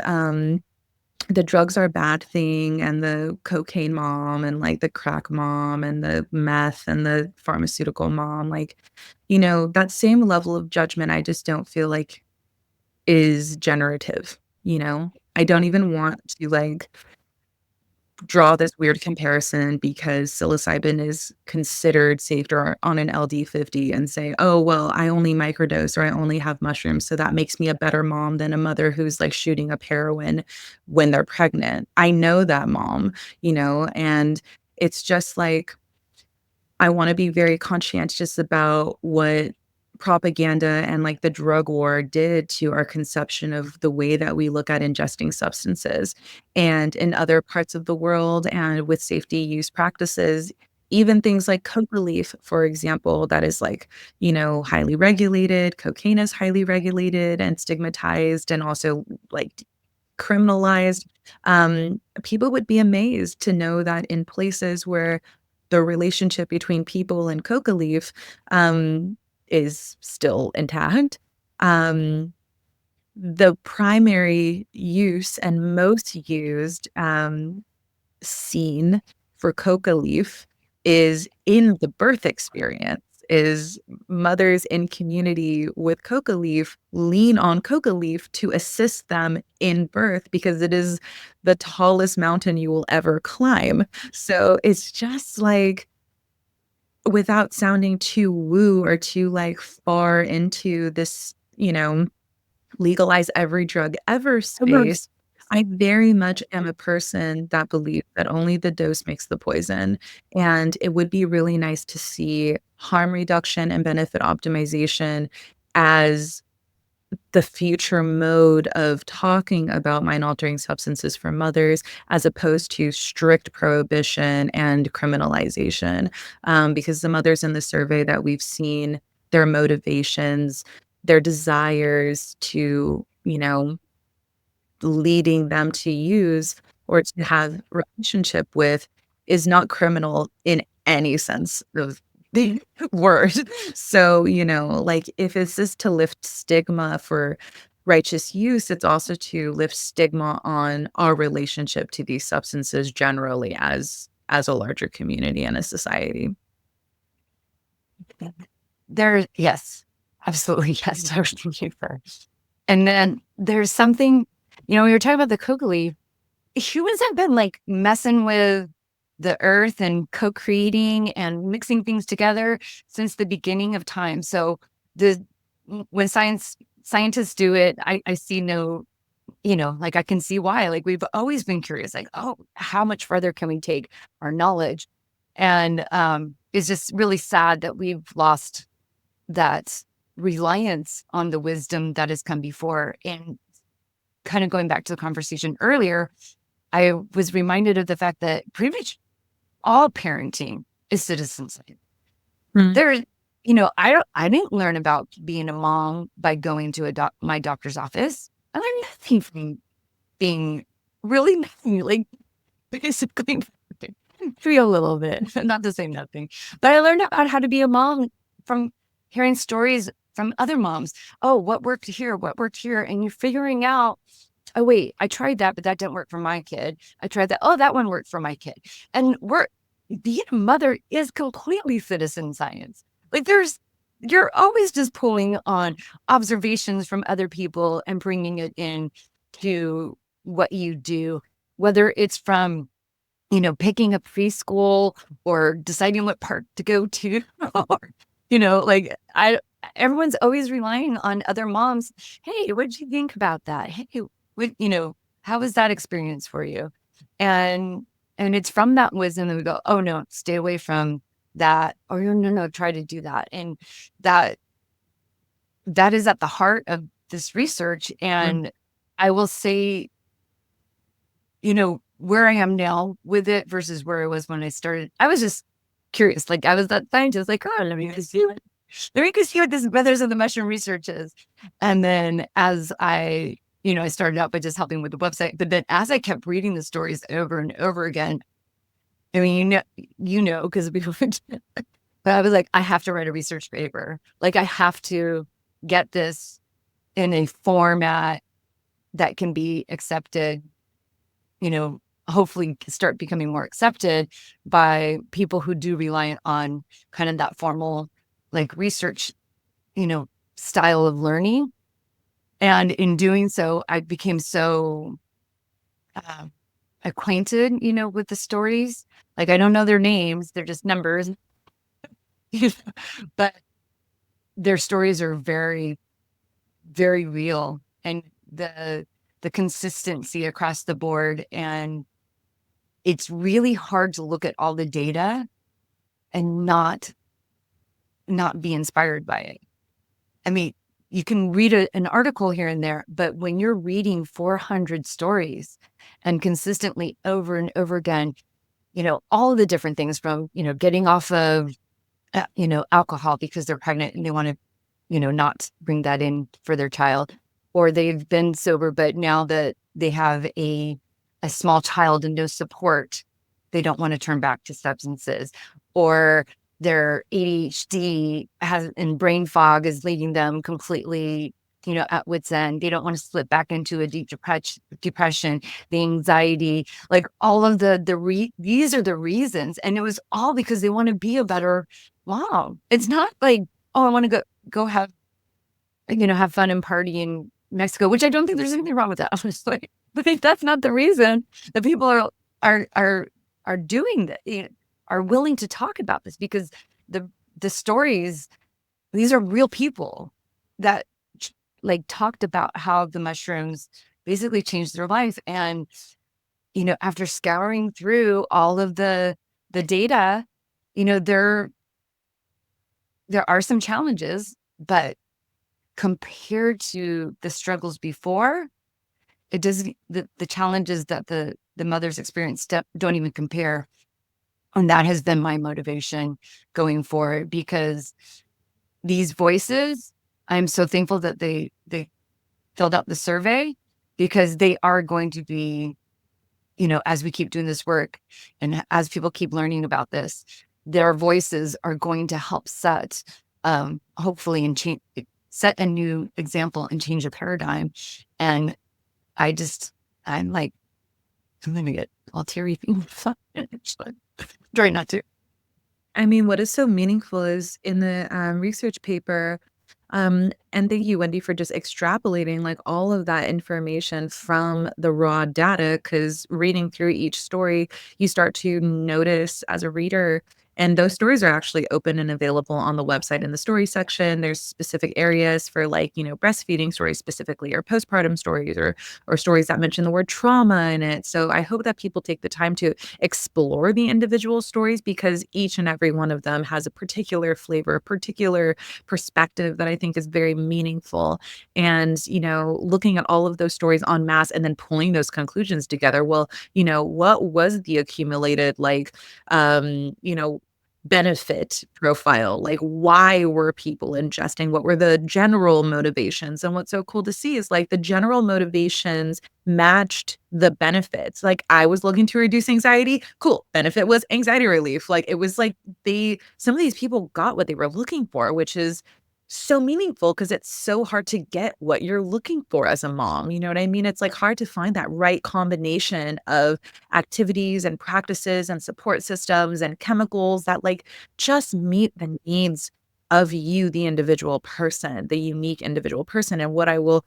the drugs are a bad thing, and the cocaine mom, and, like, the crack mom, and the meth, and the pharmaceutical mom, like, that same level of judgment, I just don't feel like is generative, you know? I don't even want to, like, draw this weird comparison because psilocybin is considered safe or on an LD50 and say, "Oh, well, I only microdose or I only have mushrooms, so that makes me a better mom than a mother who's, like, shooting up heroin when they're pregnant." I know that mom, and it's just like I wanna be very conscientious about what propaganda and, like, the drug war did to our conception of the way that we look at ingesting substances. And in other parts of the world and with safety use practices, even things like coca leaf, for example, that is, like, highly regulated. Cocaine is highly regulated and stigmatized and also, like, criminalized, people would be amazed to know that in places where the relationship between people and coca leaf, is still intact, um, the primary use and most used, scene for coca leaf is in the birth experience, is mothers in community with coca leaf lean on coca leaf to assist them in birth because it is the tallest mountain you will ever climb. So it's just like, without sounding too woo or too, like, far into this, legalize every drug ever Emerge. space, I very much am a person that believes that only the dose makes the poison, and it would be really nice to see harm reduction and benefit optimization as the future mode of talking about mind-altering substances for mothers as opposed to strict prohibition and criminalization, because the mothers in the survey that we've seen, their motivations, their desires to, leading them to use or to have relationship with is not criminal in any sense of the word. So, like, if it's just to lift stigma for righteous use, it's also to lift stigma on our relationship to these substances generally as a larger community and a society. There, yes, absolutely. Yes, I was thinking first. And then there's something, we were talking about the coca leaf. Humans have been like messing with the earth and co-creating and mixing things together since the beginning of time. So the when scientists do it, I see no, like I can see why. Like we've always been curious, like, oh, how much further can we take our knowledge? And it's just really sad that we've lost that reliance on the wisdom that has come before. And kind of going back to the conversation earlier, I was reminded of the fact that pretty much all parenting is citizen science. Mm, There, I didn't learn about being a mom by going to my doctor's office. I learned nothing from being really nothing, like basically nothing. Maybe a little bit, not to say nothing, but I learned about how to be a mom from hearing stories from other moms. Oh, what worked here? What worked here? And you're figuring out, oh, wait, I tried that, but that didn't work for my kid. I tried that. Oh, that one worked for my kid. And being a mother is completely citizen science. Like you're always just pulling on observations from other people and bringing it in to what you do, whether it's from, picking a preschool or deciding what park to go to, or, like everyone's always relying on other moms. Hey, what did you think about that? Hey, what, how was that experience for you? And it's from that wisdom that we go, oh no, stay away from that, or no, try to do that. And that that is at the heart of this research. mm, And I will say, where I am now with it versus where I was when I started. I was just curious. Like I was that scientist, like, oh, let me go see what this Brothers of the Mushroom research is. And then as I started out by just helping with the website, but then as I kept reading the stories over and over again, I mean, because we went, but I was like, I have to write a research paper. Like I have to get this in a format that can be accepted, you know, hopefully start becoming more accepted by people who do rely on kind of that formal like research, you know, style of learning. And in doing so, I became so uh, acquainted, with the stories. Like I don't know their names, they're just numbers, but their stories are very, very real. And the consistency across the board, and it's really hard to look at all the data and not be inspired by it. I mean, you can read an article here and there, but when you're reading 400 stories and consistently over and over again, all of the different things from, getting off of, alcohol because they're pregnant and they want to, not bring that in for their child, or they've been sober, but now that they have a small child and no support, they don't want to turn back to substances, or their ADHD and brain fog is leading them completely, at wit's end. They don't want to slip back into a deep depression, the anxiety, like all of these are the reasons. And it was all because they want to be a better mom. It's not like, oh, I want to go have fun and party in Mexico, which I don't think there's anything wrong with that, honestly. But that's not the reason that people are doing that, are willing to talk about this, because the stories, these are real people that like talked about how the mushrooms basically changed their life. And, after scouring through all of the data, there are some challenges, but compared to the struggles before, it doesn't, the challenges that the mothers experienced don't even compare. And that has been my motivation going forward, because these voices, I'm so thankful that they filled out the survey, because they are going to be, as we keep doing this work and as people keep learning about this, their voices are going to help set, hopefully, and change, set a new example and change a paradigm. And I'm like, I'm gonna get all teary. Try not to. I mean, what is so meaningful is in the research paper, and thank you, Wendy, for just extrapolating like all of that information from the raw data, because reading through each story, you start to notice as a reader, and those stories are actually open and available on the website in the story section. There's specific areas for like, breastfeeding stories specifically, or postpartum stories, or stories that mention the word trauma in it. So I hope that people take the time to explore the individual stories, because each and every one of them has a particular flavor, a particular perspective that I think is very meaningful. And, looking at all of those stories en masse and then pulling those conclusions together. Well, what was the accumulated like, benefit profile? Like, why were people ingesting? What were the general motivations? And what's so cool to see is like the general motivations matched the benefits. Like I was looking to reduce anxiety. Cool. Benefit was anxiety relief. Like it was like some of these people got what they were looking for, which is so meaningful, because it's so hard to get what you're looking for as a mom. You know what I mean? It's like hard to find that right combination of activities and practices and support systems and chemicals that like just meet the needs of you, the individual person, the unique individual person. And what I will,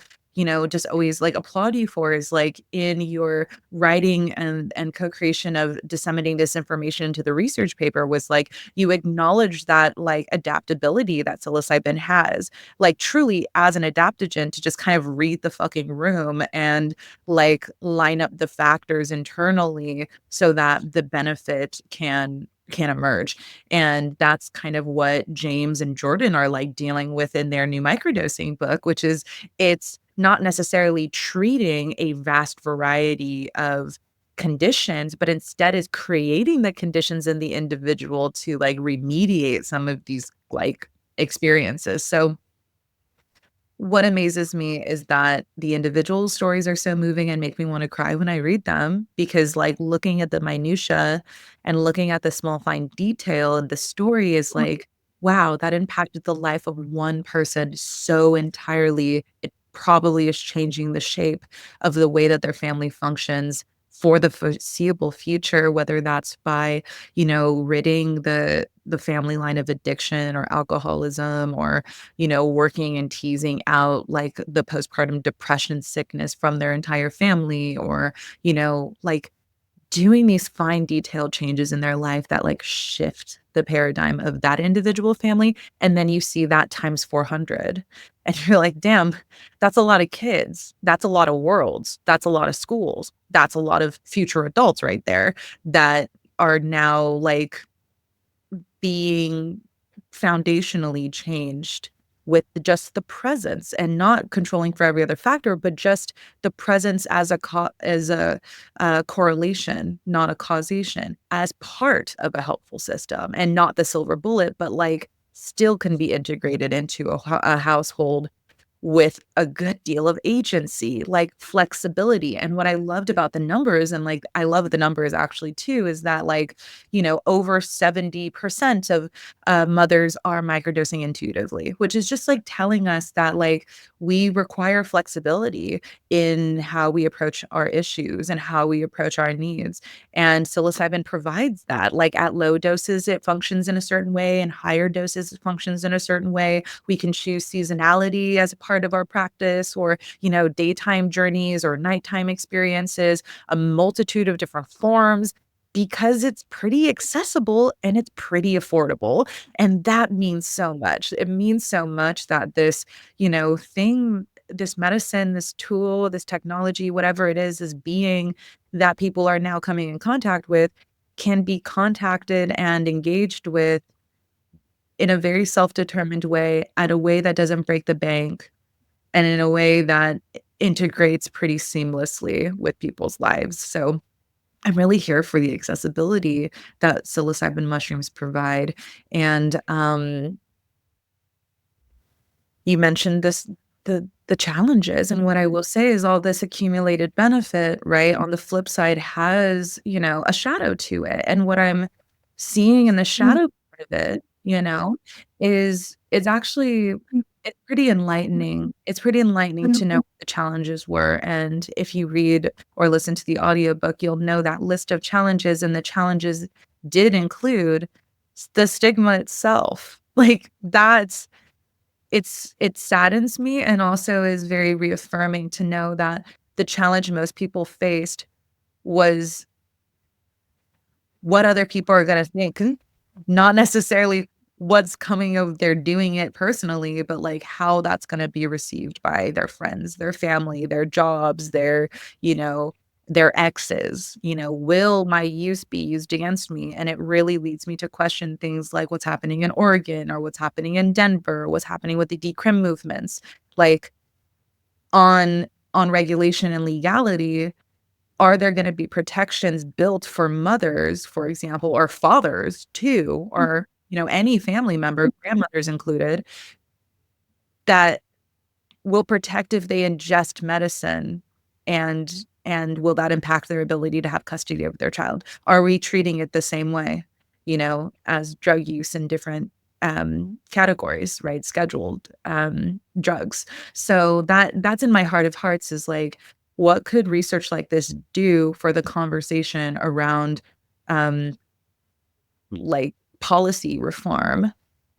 just always like applaud you for is like in your writing and co-creation of disseminating this information to the research paper was like you acknowledge that like adaptability that psilocybin has, like truly as an adaptogen to just kind of read the fucking room and like line up the factors internally so that the benefit can emerge. And that's kind of what James and Jordan are like dealing with in their new microdosing book, which is it's not necessarily treating a vast variety of conditions, but instead is creating the conditions in the individual to like remediate some of these like experiences. So what amazes me is that the individual stories are so moving and make me want to cry when I read them because like looking at the minutia and looking at the small fine detail and the story is like, wow, that impacted the life of one person so entirely. It probably is changing the shape of the way that their family functions for the foreseeable future, whether that's by, ridding the family line of addiction or alcoholism or working and teasing out like the postpartum depression sickness from their entire family or, like doing these fine detailed changes in their life that like shift the paradigm of that individual family. And then you see that times 400. And you're like, damn, that's a lot of kids. That's a lot of worlds. That's a lot of schools. That's a lot of future adults right there that are now like being foundationally changed with just the presence and not controlling for every other factor, but just the presence as a correlation, not a causation, as part of a helpful system, and not the silver bullet, but like still can be integrated into a household with a good deal of agency, like flexibility. And what I loved about the numbers, and like I love the numbers actually too, is that like, over 70% of mothers are microdosing intuitively, which is just like telling us that like we require flexibility in how we approach our issues and how we approach our needs. And psilocybin provides that. Like at low doses, it functions in a certain way, and higher doses, it functions in a certain way. We can choose seasonality as a part of our practice, or, daytime journeys or nighttime experiences, a multitude of different forms because it's pretty accessible and it's pretty affordable. And that means so much. It means so much that this, thing, this medicine, this tool, this technology, whatever it is being that people are now coming in contact with can be contacted and engaged with in a very self-determined way, at a way that doesn't break the bank, and in a way that integrates pretty seamlessly with people's lives. So I'm really here for the accessibility that psilocybin mushrooms provide. And you mentioned the challenges, and what I will say is all this accumulated benefit, right, on the flip side has, a shadow to it. And what I'm seeing in the shadow part of it, is it's actually it's pretty enlightening. It's pretty enlightening to know what the challenges were. And if you read or listen to the audiobook, you'll know that list of challenges, and the challenges did include the stigma itself. Like that's it saddens me, and also is very reaffirming to know that the challenge most people faced was what other people are gonna think, not necessarily what's coming of their doing it personally, but, like, how that's gonna be received by their friends, their family, their jobs, you know, their exes. Will my use be used against me? And it really leads me to question things like what's happening in Oregon or what's happening in Denver, what's happening with the decrim movements. Like, on regulation and legality, are there gonna be protections built for mothers, for example, or fathers too, or, any family member, grandmothers included, that will protect if they ingest medicine, and will that impact their ability to have custody of their child? Are we treating it the same way, as drug use in different, categories, right? Scheduled, drugs. So that's in my heart of hearts, is like, what could research like this do for the conversation around, um like, policy reform?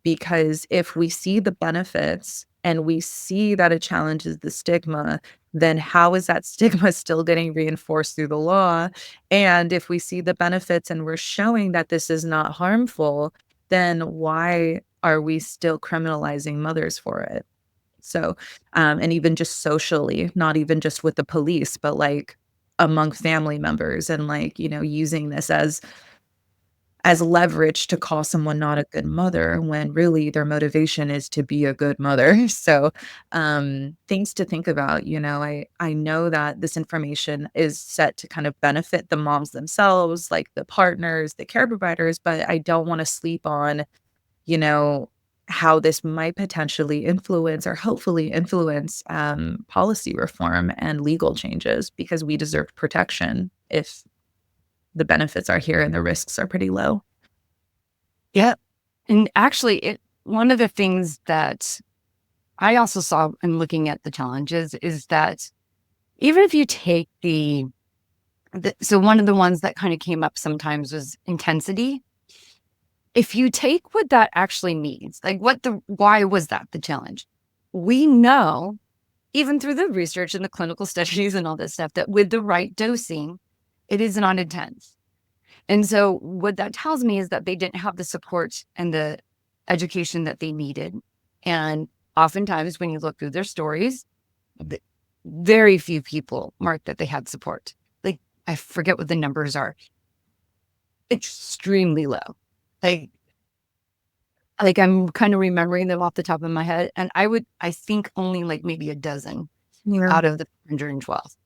Because if we see the benefits and we see that it challenges the stigma, then how is that stigma still getting reinforced through the law? And if we see the benefits and we're showing that this is not harmful, then why are we still criminalizing mothers for it? So, and even just socially, not even just with the police, but like among family members, and like, using this as leverage to call someone not a good mother when really their motivation is to be a good mother. So, things to think about, I know that this information is set to kind of benefit the moms themselves, like the partners, the care providers, but I don't want to sleep on, you know, how this might potentially influence or hopefully influence policy reform and legal changes because we deserve protection if the benefits are here and the risks are pretty low. Yeah. And actually, one of the things that I also saw in looking at the challenges is that even if you take so one of the ones that kind of came up sometimes was intensity. If you take what that actually means, like why was that the challenge? We know, even through the research and the clinical studies and all this stuff, that with the right dosing, it is not intense. And so what that tells me is that they didn't have the support and the education that they needed. And oftentimes when you look through their stories, very few people mark that they had support. Like, I forget what the numbers are. Extremely low. Like, I'm kind of remembering them off the top of my head. And I think only like maybe a dozen Yeah. out of the 112.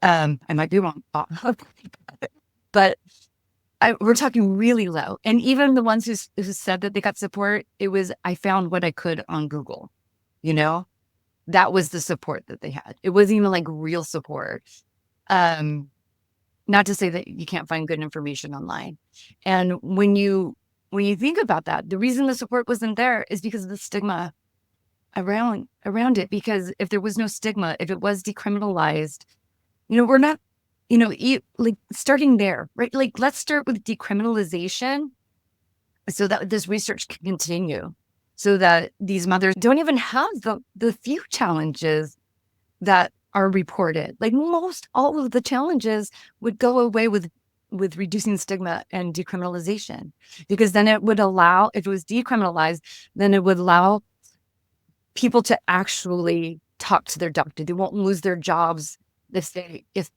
I might be wrong, but we're talking really low. And even the ones who said that they got support, I found what I could on Google, you know, that was the support that they had. It wasn't even like real support. Not to say that you can't find good information online. And when you think about that, the reason the support wasn't there is because of the stigma around it. Because if there was no stigma, if it was decriminalized, we're not, like starting there, right? Like, let's start with decriminalization so that this research can continue, so that these mothers don't even have the few challenges that are reported. Like, most all of the challenges would go away with reducing stigma and decriminalization, because then it would allow, if it was decriminalized, then it would allow people to actually talk to their doctor. They won't lose their jobs if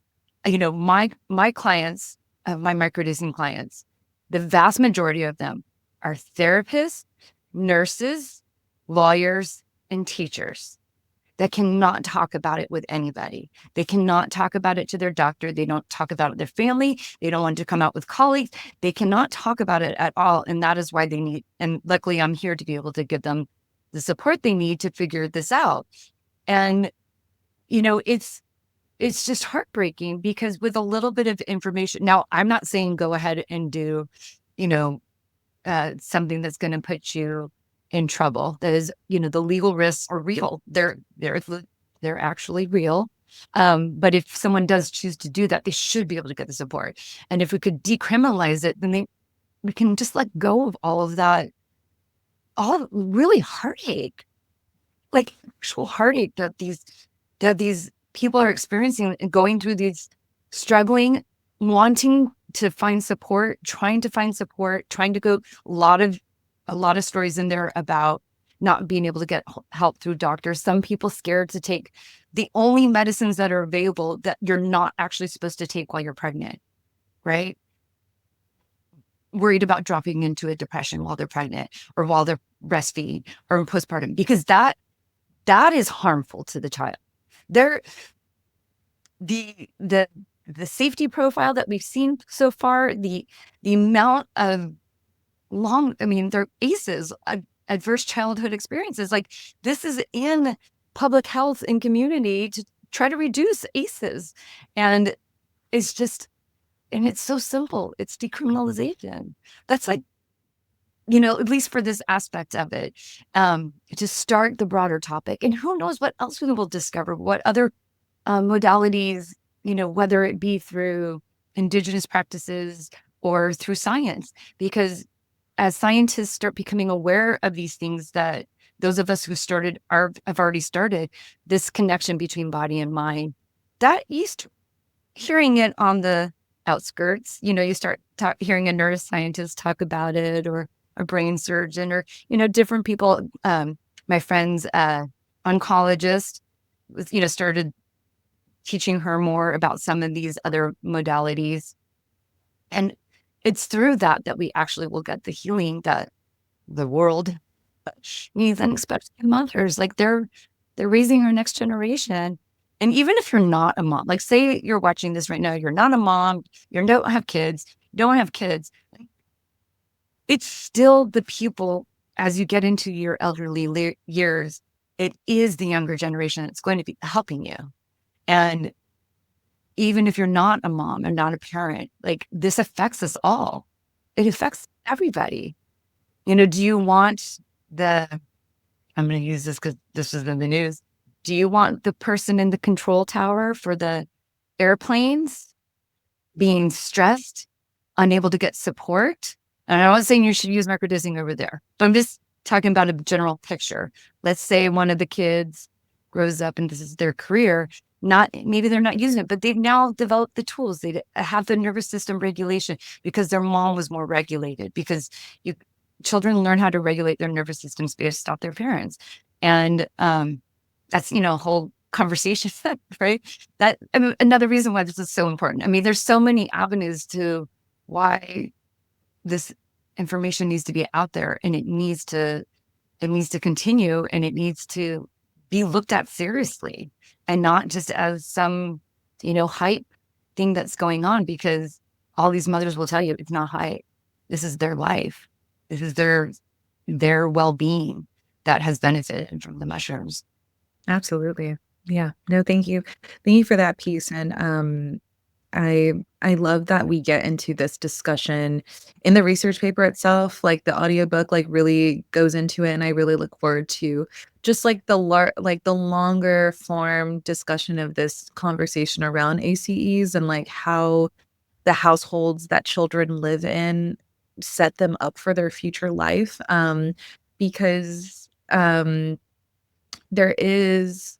my clients, my microdosing clients, the vast majority of them are therapists, nurses, lawyers, and teachers that cannot talk about it with anybody. They cannot talk about it to their doctor. They don't talk about it with their family. They don't want to come out with colleagues. They cannot talk about it at all. And that is why they need, and luckily I'm here to be able to give them the support they need to figure this out. And, it's just heartbreaking, because with a little bit of information, now I'm not saying go ahead and do, you know, something that's going to put you in trouble. That is, the legal risks are real. They're actually real. But if someone does choose to do that, they should be able to get the support. And if we could decriminalize it, then we can just let go of all of that, all really heartache, like actual heartache that these people are experiencing and going through these, struggling, wanting to find support, trying to find support, trying to go, a lot of stories in there about not being able to get help through doctors. Some people scared to take the only medicines that are available that you're not actually supposed to take while you're pregnant, right? Worried about dropping into a depression while they're pregnant, or while they're breastfeeding, or in postpartum, because that is harmful to the child. There, the safety profile that we've seen so far, the amount of they're ACEs, adverse childhood experiences. Like, this is in public health and community to try to reduce ACEs. And it's so simple. It's decriminalization. That's like, at least for this aspect of it, to start the broader topic. And who knows what else we will discover, what other modalities, whether it be through Indigenous practices or through science. Because as scientists start becoming aware of these things, that those of us who have already started this connection between body and mind, that hearing it on the outskirts, you start hearing a neuroscientist talk about it, or a brain surgeon, or, different people. My friend's oncologist started teaching her more about some of these other modalities. And it's through that that we actually will get the healing that the world needs, and especially mothers. Like they're raising our next generation. And even if you're not a mom, like say you're watching this right now, you're not a mom, you don't have kids, it's still the people as you get into your elderly years, it is the younger generation that's going to be helping you. And even if you're not a mom and not a parent, like this affects us all. It affects everybody. Do you want I'm going to use this because this was in the news. Do you want the person in the control tower for the airplanes being stressed, unable to get support? And I'm not saying you should use microdosing over there, but I'm just talking about a general picture. Let's say one of the kids grows up and this is their career. Maybe they're not using it, but they've now developed the tools. They have the nervous system regulation because their mom was more regulated, because children learn how to regulate their nervous systems based off their parents. And that's, a whole conversation, right? Another reason why this is so important. I mean, there's so many avenues to why this information needs to be out there, and it needs to continue, and it needs to be looked at seriously and not just as some, hype thing that's going on, because all these mothers will tell you it's not hype. This is their life. This is their well-being that has benefited from the mushrooms. Absolutely. Yeah. No, thank you. Thank you for that piece. And I love that we get into this discussion in the research paper itself. Like the audiobook like really goes into it, and I really look forward to just like the longer form discussion of this conversation around ACEs and like how the households that children live in set them up for their future life. Because there is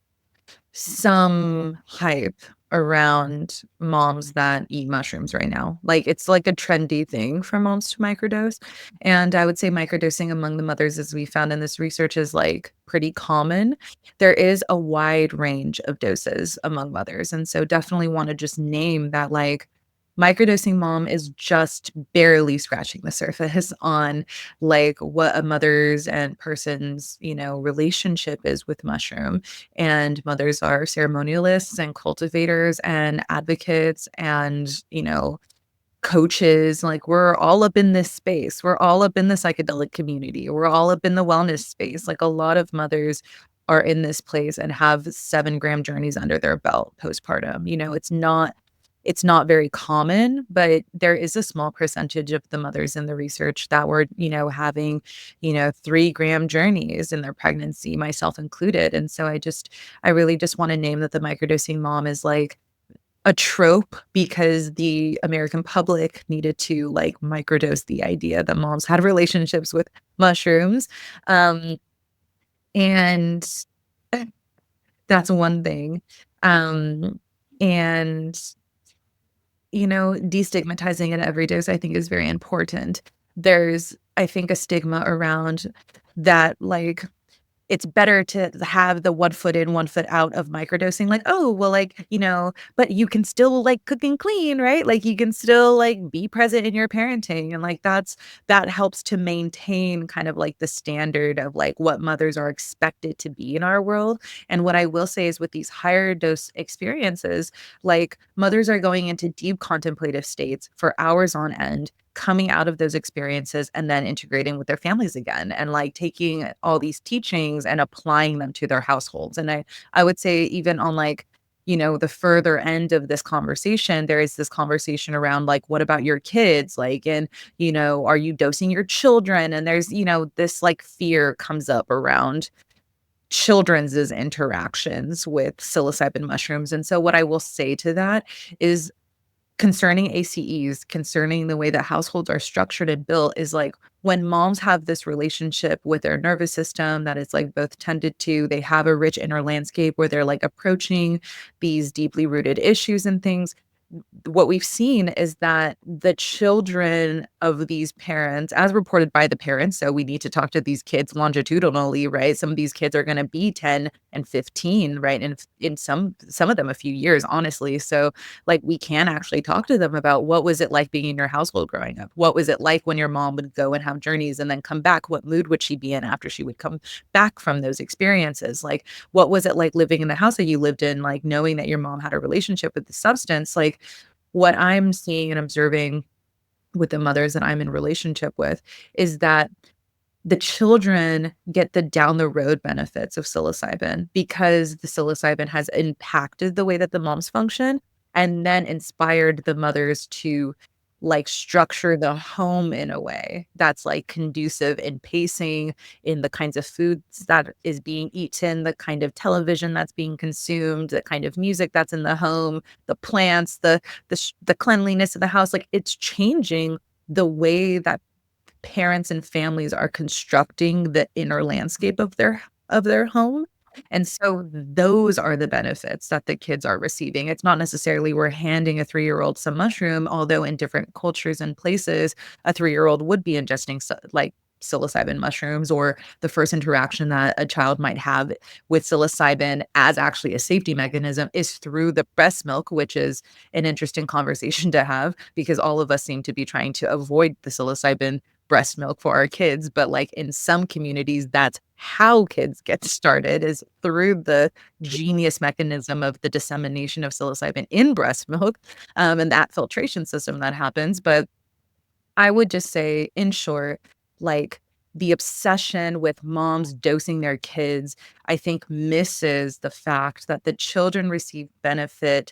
some hype around moms that eat mushrooms right now. Like it's like a trendy thing for moms to microdose. And I would say microdosing among the mothers, as we found in this research, is like pretty common. There is a wide range of doses among mothers. And so definitely want to just name that like microdosing mom is just barely scratching the surface on like what a mother's and person's, relationship is with mushroom. And mothers are ceremonialists and cultivators and advocates and, coaches. Like we're all up in this space. We're all up in the psychedelic community. We're all up in the wellness space. Like a lot of mothers are in this place and have 7-gram journeys under their belt postpartum. It's not very common, but there is a small percentage of the mothers in the research that were, having, 3-gram journeys in their pregnancy, myself included. And so I really just want to name that the microdosing mom is like a trope because the American public needed to like microdose the idea that moms had relationships with mushrooms. And that's one thing. And de-stigmatizing it every dose, I think, is very important. There's, I think, a stigma around that, like, it's better to have the 1 foot in, 1 foot out of microdosing. Like, oh, well, like, but you can still like cook and clean, right? Like you can still like be present in your parenting. And like that helps to maintain kind of like the standard of like what mothers are expected to be in our world. And what I will say is with these higher dose experiences, like mothers are going into deep contemplative states for hours on end, coming out of those experiences and then integrating with their families again and like taking all these teachings and applying them to their households. And I would say even on like, the further end of this conversation, there is this conversation around like, what about your kids? Like, and, are you dosing your children? And there's, this like fear comes up around children's interactions with psilocybin mushrooms. And so what I will say to that is concerning ACEs, concerning the way that households are structured and built is like when moms have this relationship with their nervous system that is like both tended to, they have a rich inner landscape where they're like approaching these deeply rooted issues and things. what we've seen is that the children of these parents, as reported by the parents, so we need to talk to these kids longitudinally, right? Some of these kids are going to be 10 and 15, right? And in some of them a few years, honestly. So like we can actually talk to them about what was it like being in your household growing up? What was it like when your mom would go and have journeys and then come back? What mood would she be in after she would come back from those experiences? Like what was it like living in the house that you lived in, like knowing that your mom had a relationship with the substance? Like what I'm seeing and observing with the mothers that I'm in relationship with is that the children get the down the road benefits of psilocybin because the psilocybin has impacted the way that the moms function and then inspired the mothers to like structure the home in a way that's like conducive in pacing, in the kinds of foods that is being eaten, the kind of television that's being consumed, the kind of music that's in the home, the plants, the cleanliness of the house. Like it's changing the way that parents and families are constructing the inner landscape of their home. And so those are the benefits that the kids are receiving. It's not necessarily we're handing a 3-year-old some mushroom, although in different cultures and places, a 3-year-old would be ingesting like psilocybin mushrooms, or the first interaction that a child might have with psilocybin as actually a safety mechanism is through the breast milk, which is an interesting conversation to have because all of us seem to be trying to avoid the psilocybin breast milk for our kids, but like in some communities, that's how kids get started is through the genius mechanism of the dissemination of psilocybin in breast milk, and that filtration system that happens. But I would just say, in short, like the obsession with moms dosing their kids, I think misses the fact that the children receive benefit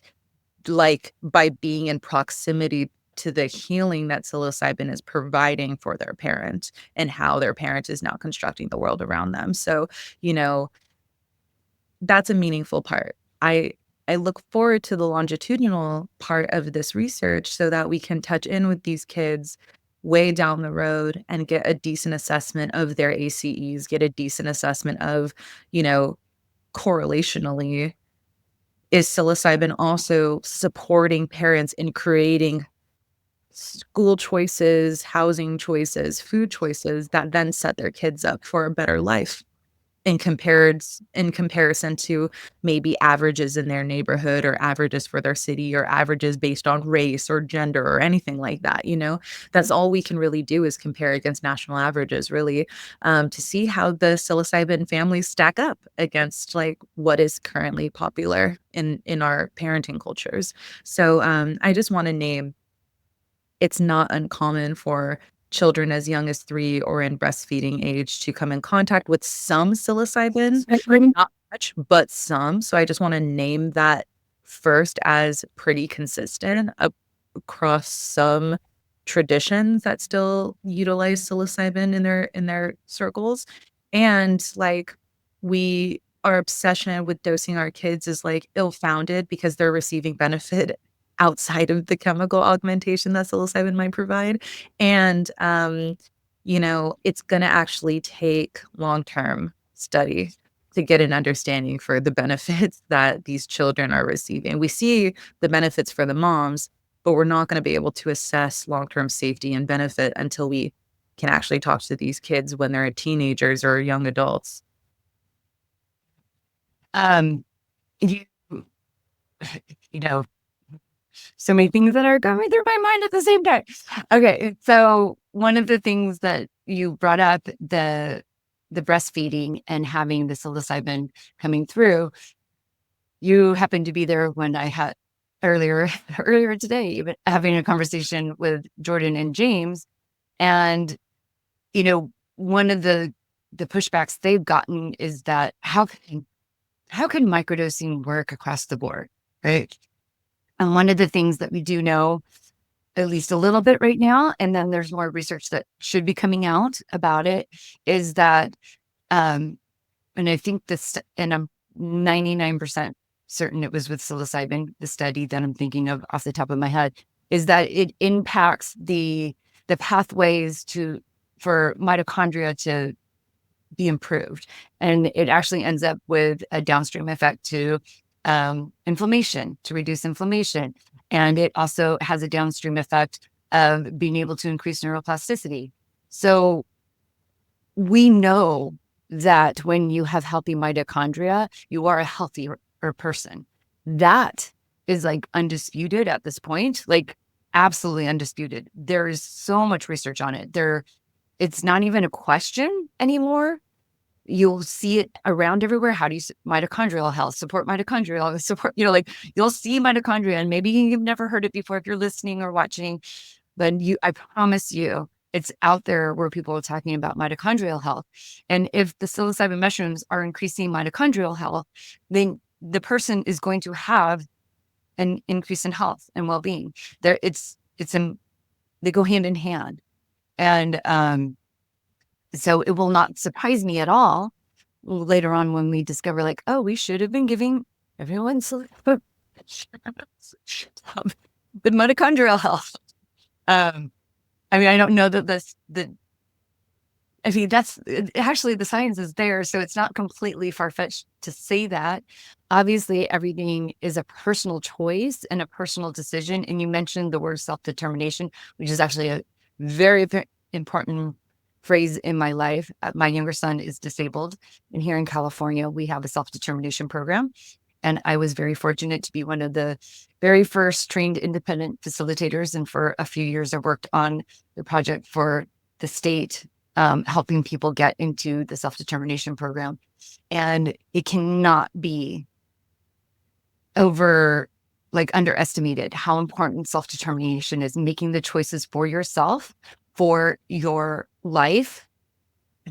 like by being in proximity to the healing that psilocybin is providing for their parent and how their parent is now constructing the world around them. So, you know, that's a meaningful part. I look forward to the longitudinal part of this research so that we can touch in with these kids way down the road and get a decent assessment of their ACEs, get a decent assessment of, you know, correlationally, is psilocybin also supporting parents in creating school choices, housing choices, food choices that then set their kids up for a better life in comparison to maybe averages in their neighborhood or averages for their city or averages based on race or gender or anything like that, you know? That's all we can really do is compare against national averages really, to see how the psilocybin families stack up against, like, what is currently popular in our parenting cultures. So, I just wanna name it's not uncommon for children as young as 3 or in breastfeeding age to come in contact with some psilocybin, not much, but some. So I just wanna name that first as pretty consistent across some traditions that still utilize psilocybin in their circles. And, like, our obsession with dosing our kids is, like, ill-founded because they're receiving benefit outside of the chemical augmentation that psilocybin might provide. And, you know, it's gonna actually take long-term study to get an understanding for the benefits that these children are receiving. We see the benefits for the moms, but we're not gonna be able to assess long-term safety and benefit until we can actually talk to these kids when they're teenagers or young adults. Um, you, you know, so many things that are coming through my mind at the same time. Okay, so one of the things that you brought up, the breastfeeding and having the psilocybin coming through, you happened to be there when I had earlier earlier today, even having a conversation with Jordan and James, and you know, one of the pushbacks they've gotten is that how can microdosing work across the board, right? And one of the things that we do know, at least a little bit right now, and then there's more research that should be coming out about it, is that, um, and I think this, and I'm 99% certain it was with psilocybin, the study that I'm thinking of off the top of my head, is that it impacts the pathways for mitochondria to be improved. And it actually ends up with a downstream effect to inflammation, to reduce inflammation. And it also has a downstream effect of being able to increase neuroplasticity. So we know that when you have healthy mitochondria, you are a healthier person. That is like undisputed at this point, like absolutely undisputed. There is so much research on it. It's not even a question anymore. You'll see it around everywhere. How do you mitochondrial health, support mitochondrial support, like you'll see mitochondria, and maybe you've never heard it before if you're listening or watching, but I promise you, it's out there where people are talking about mitochondrial health. And if the psilocybin mushrooms are increasing mitochondrial health, then the person is going to have an increase in health and well-being. They go hand in hand. And so it will not surprise me at all later on when we discover, like, oh, we should have been giving everyone the mitochondrial health. I mean, I don't know that that's actually the science is there, so it's not completely far-fetched to say that. Obviously, everything is a personal choice and a personal decision. And you mentioned the word self-determination, which is actually a very, very important phrase in my life. My younger son is disabled, and here in California, we have a self-determination program. And I was very fortunate to be one of the very first trained independent facilitators. And for a few years, I worked on the project for the state, helping people get into the self-determination program. And it cannot be underestimated how important self-determination is, making the choices for yourself, for your life,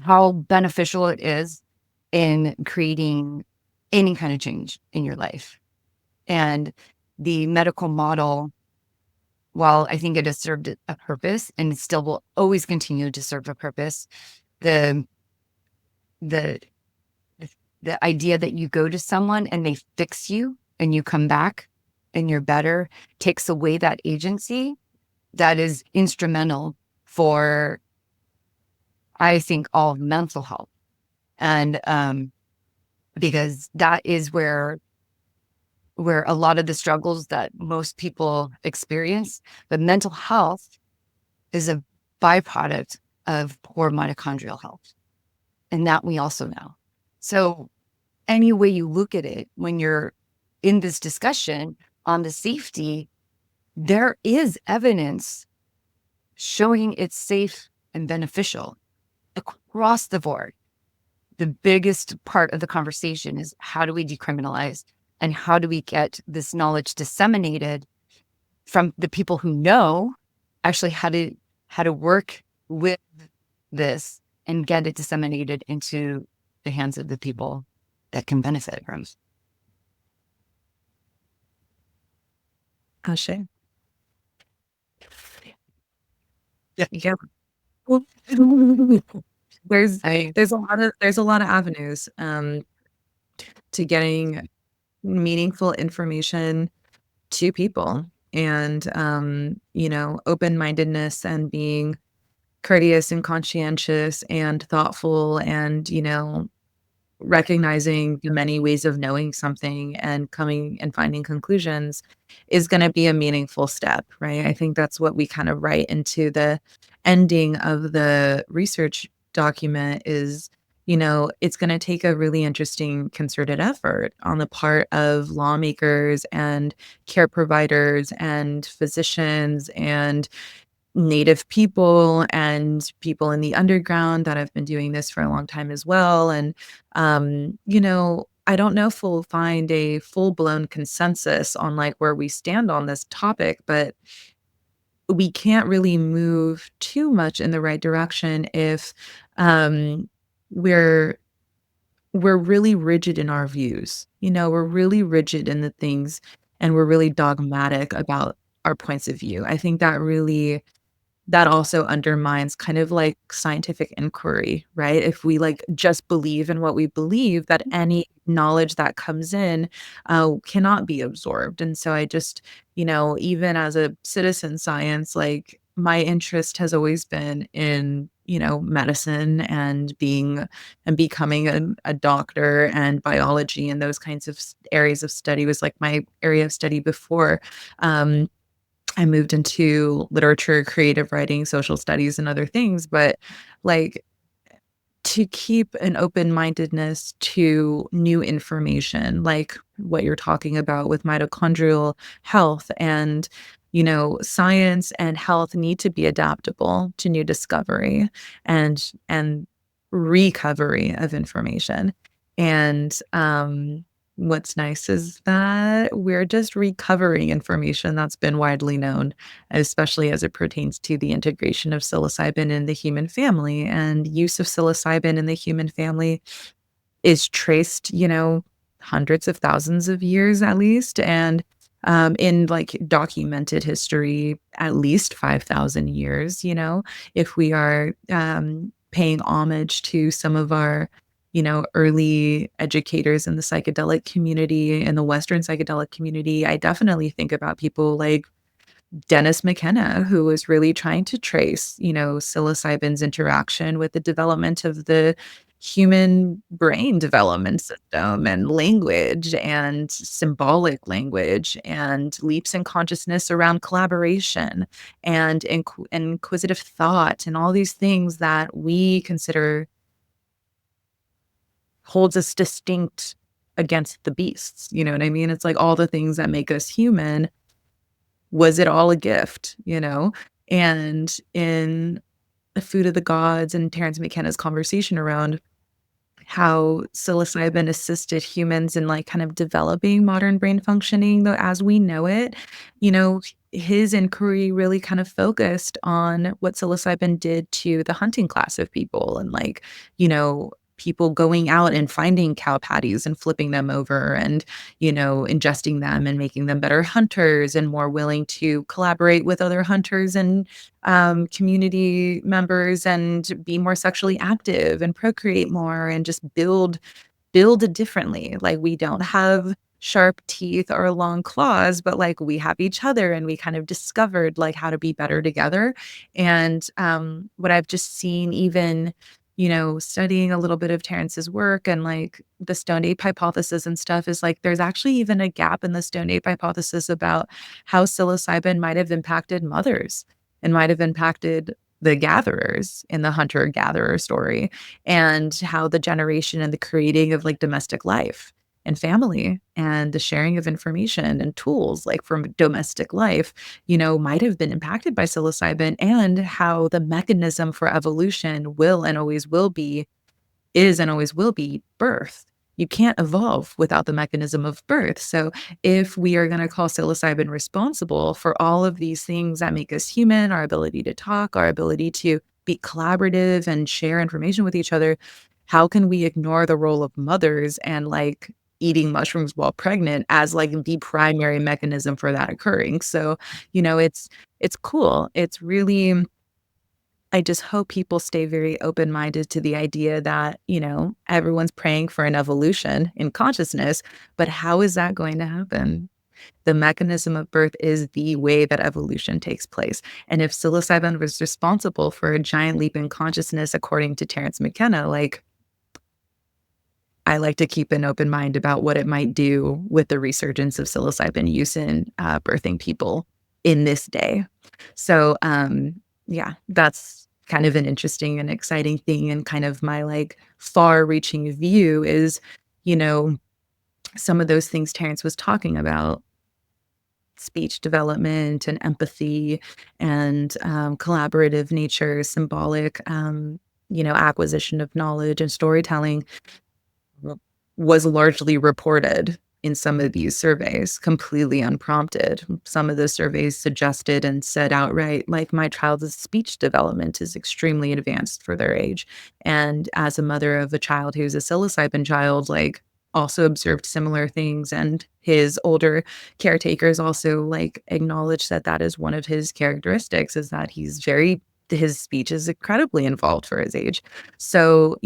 how beneficial it is in creating any kind of change in your life. And the medical model, while I think it has served a purpose and it still will always continue to serve a purpose, the the the idea that you go to someone and they fix you and you come back and you're better takes away that agency that is instrumental for, I think, all mental health. And because that is where a lot of the struggles that most people experience, but mental health is a byproduct of poor mitochondrial health. And that we also know. So any way you look at it, when you're in this discussion on the safety, there is evidence showing it's safe and beneficial across the board. The biggest part of the conversation is, how do we decriminalize, and how do we get this knowledge disseminated from the people who know actually how to work with this and get it disseminated into the hands of the people that can benefit from it. Ashe. Yeah. Yeah. There's there's a lot of avenues to getting meaningful information to people, and open-mindedness and being courteous and conscientious and thoughtful, and recognizing the many ways of knowing something and coming and finding conclusions is going to be a meaningful step, right? I think that's what we kind of write into the ending of the research document is, it's going to take a really interesting concerted effort on the part of lawmakers and care providers and physicians and Native people and people in the underground that have been doing this for a long time as well. And, I don't know if we'll find a full-blown consensus on like where we stand on this topic, but we can't really move too much in the right direction if we're really rigid in our views. We're really rigid in the things, and we're really dogmatic about our points of view. I think that also undermines kind of like scientific inquiry, right? If we like just believe in what we believe, that any knowledge that comes in cannot be absorbed. And so I just, even as a citizen science, like my interest has always been in medicine and becoming a doctor, and biology and those kinds of areas of study was like my area of study before. Um, I moved into literature, creative writing, social studies, and other things, but like to keep an open-mindedness to new information, like what you're talking about with mitochondrial health, and, science and health need to be adaptable to new discovery and recovery of information. And, what's nice is that we're just recovering information that's been widely known, especially as it pertains to the integration of psilocybin in the human family. And use of psilocybin in the human family is traced, hundreds of thousands of years at least. And in like documented history, at least 5,000 years, if we are paying homage to some of our early educators in the psychedelic community, in the Western psychedelic community, I definitely think about people like Dennis McKenna, who was really trying to trace, psilocybin's interaction with the development of the human brain development system and language and symbolic language and leaps in consciousness around collaboration and inquisitive thought and all these things that we consider holds us distinct against the beasts. You know what I mean? It's like all the things that make us human, was it all a gift, And in The Food of the Gods and Terence McKenna's conversation around how psilocybin assisted humans in, like, kind of developing modern brain functioning, though, as we know it, his inquiry really kind of focused on what psilocybin did to the hunting class of people and, like, people going out and finding cow patties and flipping them over and, ingesting them and making them better hunters and more willing to collaborate with other hunters and community members and be more sexually active and procreate more and just build differently. Like, we don't have sharp teeth or long claws, but, like, we have each other, and we kind of discovered, like, how to be better together. And, what I've just seen even, studying a little bit of Terence's work and, like, the stoned ape hypothesis and stuff is, like, there's actually even a gap in the stoned ape hypothesis about how psilocybin might have impacted mothers and might have impacted the gatherers in the hunter-gatherer story, and how the generation and the creating of, like, domestic life and family and the sharing of information and tools, like, from domestic life, might have been impacted by psilocybin, and how the mechanism for evolution will and always will be is and always will be birth. You can't evolve without the mechanism of birth. So if we are going to call psilocybin responsible for all of these things that make us human, our ability to talk, our ability to be collaborative and share information with each other, how can we ignore the role of mothers and, like, eating mushrooms while pregnant as, like, the primary mechanism for that occurring? So, it's cool. It's really, I just hope people stay very open-minded to the idea that, everyone's praying for an evolution in consciousness, but how is that going to happen? The mechanism of birth is the way that evolution takes place. And if psilocybin was responsible for a giant leap in consciousness, according to Terence McKenna, like, I like to keep an open mind about what it might do with the resurgence of psilocybin use in birthing people in this day. So, yeah, that's kind of an interesting and exciting thing. And kind of my, like, far reaching view is, you know, some of those things Terrence was talking about, speech development and empathy and collaborative nature, symbolic, acquisition of knowledge and storytelling w was largely reported in some of these surveys, completely unprompted. Some of the surveys suggested and said outright, like, "My child's speech development is extremely advanced for their age." And as a mother of a child who's a psilocybin child, like, also observed similar things, and his older caretakers also, like, acknowledged that that is one of his characteristics, is that his speech is incredibly involved for his age. So,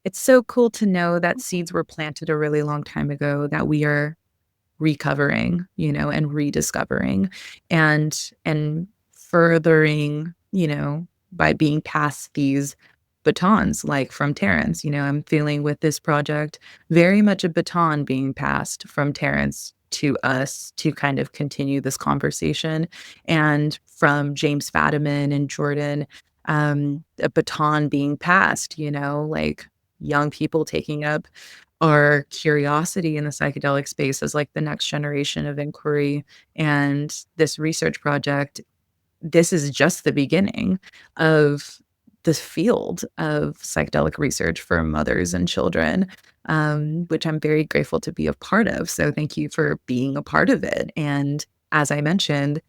it's so cool to know that seeds were planted a really long time ago that we are recovering, and rediscovering and furthering, by being passed these batons, like from Terrence. I'm feeling with this project very much a baton being passed from Terrence to us to kind of continue this conversation, and from James Fadiman and Jordan, a baton being passed, like young people taking up our curiosity in the psychedelic space as like the next generation of inquiry. And this research project, this is just the beginning of the field of psychedelic research for mothers and children, which I'm very grateful to be a part of. So thank you for being a part of it. And as I mentioned,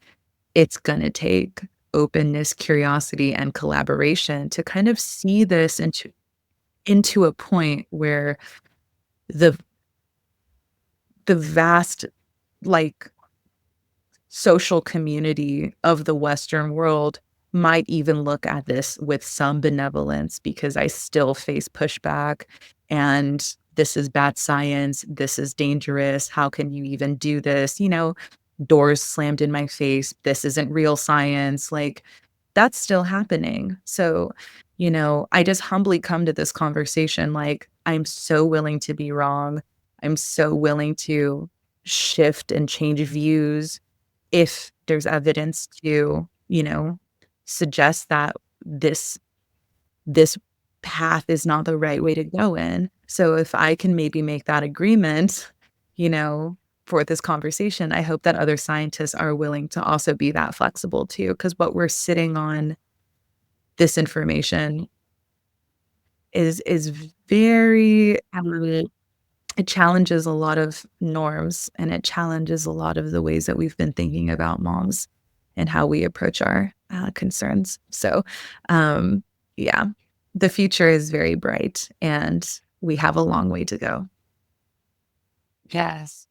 it's going to take openness, curiosity, and collaboration to kind of see this into a point where the the vast, like, social community of the Western world might even look at this with some benevolence, because I still face pushback, and this is bad science, this is dangerous, how can you even do this? Doors slammed in my face, this isn't real science, like, that's still happening. So, I just humbly come to this conversation like, I'm so willing to be wrong. I'm so willing to shift and change views if there's evidence to, suggest that this path is not the right way to go in. So if I can maybe make that agreement, you know, for this conversation, I hope that other scientists are willing to also be that flexible too, because what we're sitting on, this information is very, it challenges a lot of norms, and it challenges a lot of the ways that we've been thinking about moms and how we approach our concerns. So, yeah, the future is very bright, and we have a long way to go. Yes.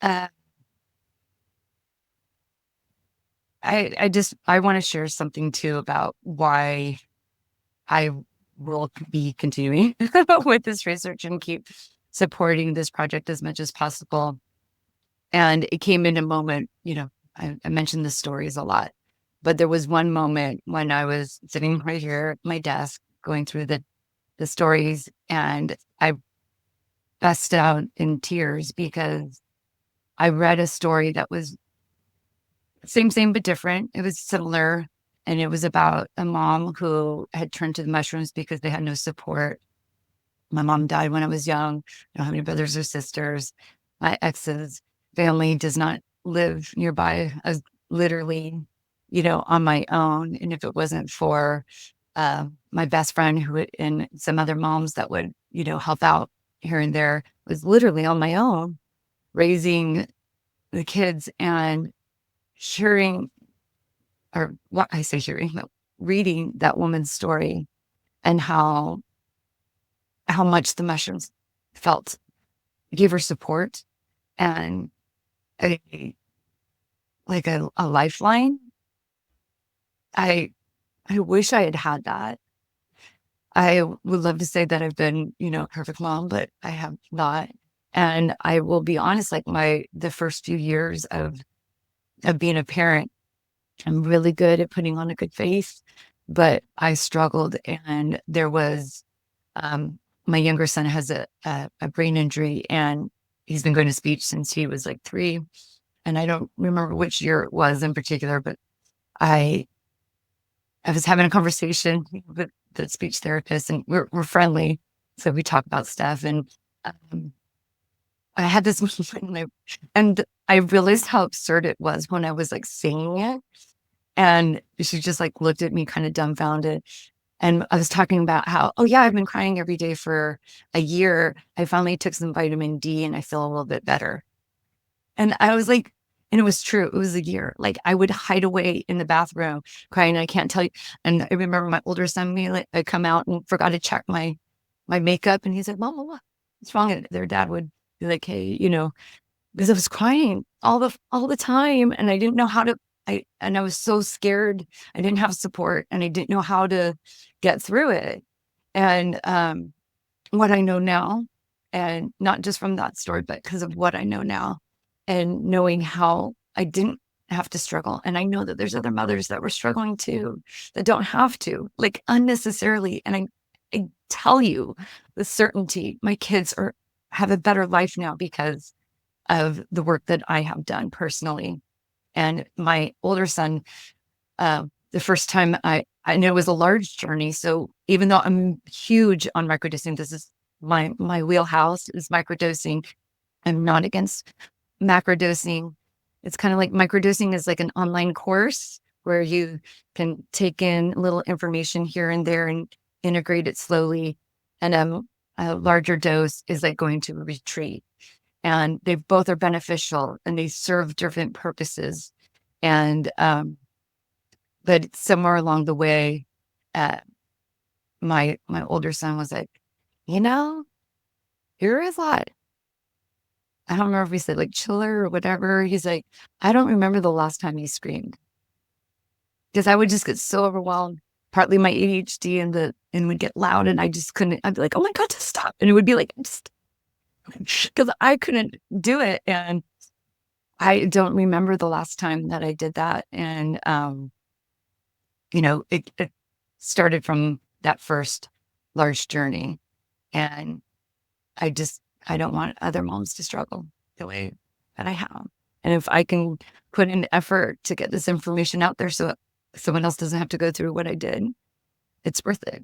Uh, I want to share something too about why I will be continuing with this research and keep supporting this project as much as possible. And it came in a moment, I mentioned the stories a lot, but there was one moment when I was sitting right here at my desk going through the stories, and I busted out in tears because I read a story that was same, but different. It was similar. And it was about a mom who had turned to the mushrooms because they had no support. My mom died when I was young. I don't have any brothers or sisters. My ex's family does not live nearby. I was literally, on my own. And if it wasn't for my best friend and some other moms that would, help out here and there, was literally on my own raising the kids and hearing, or what I say hearing, but reading that woman's story and how much the mushrooms felt gave her support and a, like a lifeline. I I wish I had had that. I would love to say that I've been, a perfect mom, but I have not. And I will be honest, like the first few years of being a parent, I'm really good at putting on a good face, but I struggled. And there was, my younger son has a brain injury, and he's been going to speech since he was like 3. And I don't remember which year it was in particular, but I I was having a conversation with the speech therapist, and we're friendly, so we talk about stuff. And um, I had this moment, and I realized how absurd it was when I was like singing it, and she just like looked at me kind of dumbfounded. And I was talking about how, oh yeah, I've been crying every day for a year. I finally took some vitamin D, and I feel a little bit better. And I was like, and it was true. It was a year. Like I would hide away in the bathroom crying. I can't tell you. And I remember my older son, I come out and forgot to check my makeup. And he's like, Mama, what's wrong? And their dad would be like, hey, because I was crying all the time. And I didn't know how to, and I was so scared. I didn't have support, and I didn't know how to get through it. And what I know now, and not just from that story, but because of what I know now, and knowing how I didn't have to struggle. And I know that there's other mothers that were struggling too, that don't have to, like, unnecessarily. And I tell you with certainty, my kids have a better life now because of the work that I have done personally. And my older son, the first time I know it was a large journey. So even though I'm huge on microdosing, this is my wheelhouse is microdosing. I'm not against macrodosing. It's kind of like microdosing is like an online course where you can take in a little information here and there and integrate it slowly. And a larger dose is like going to a retreat. And they both are beneficial and they serve different purposes. And but somewhere along the way, uh, my older son was like, you know, you're a lot. I don't remember if he said like chiller or whatever. He's like, I don't remember the last time you screamed because I would just get so overwhelmed. Partly my ADHD and would get loud and I just couldn't. I'd be like, oh my god, just stop, and it would be like, because I couldn't do it, and I don't remember the last time that I did that, and it started from that first large journey, and I just I don't want other moms to struggle the way that I have. And if I can put in effort to get this information out there so someone else doesn't have to go through what I did, it's worth it.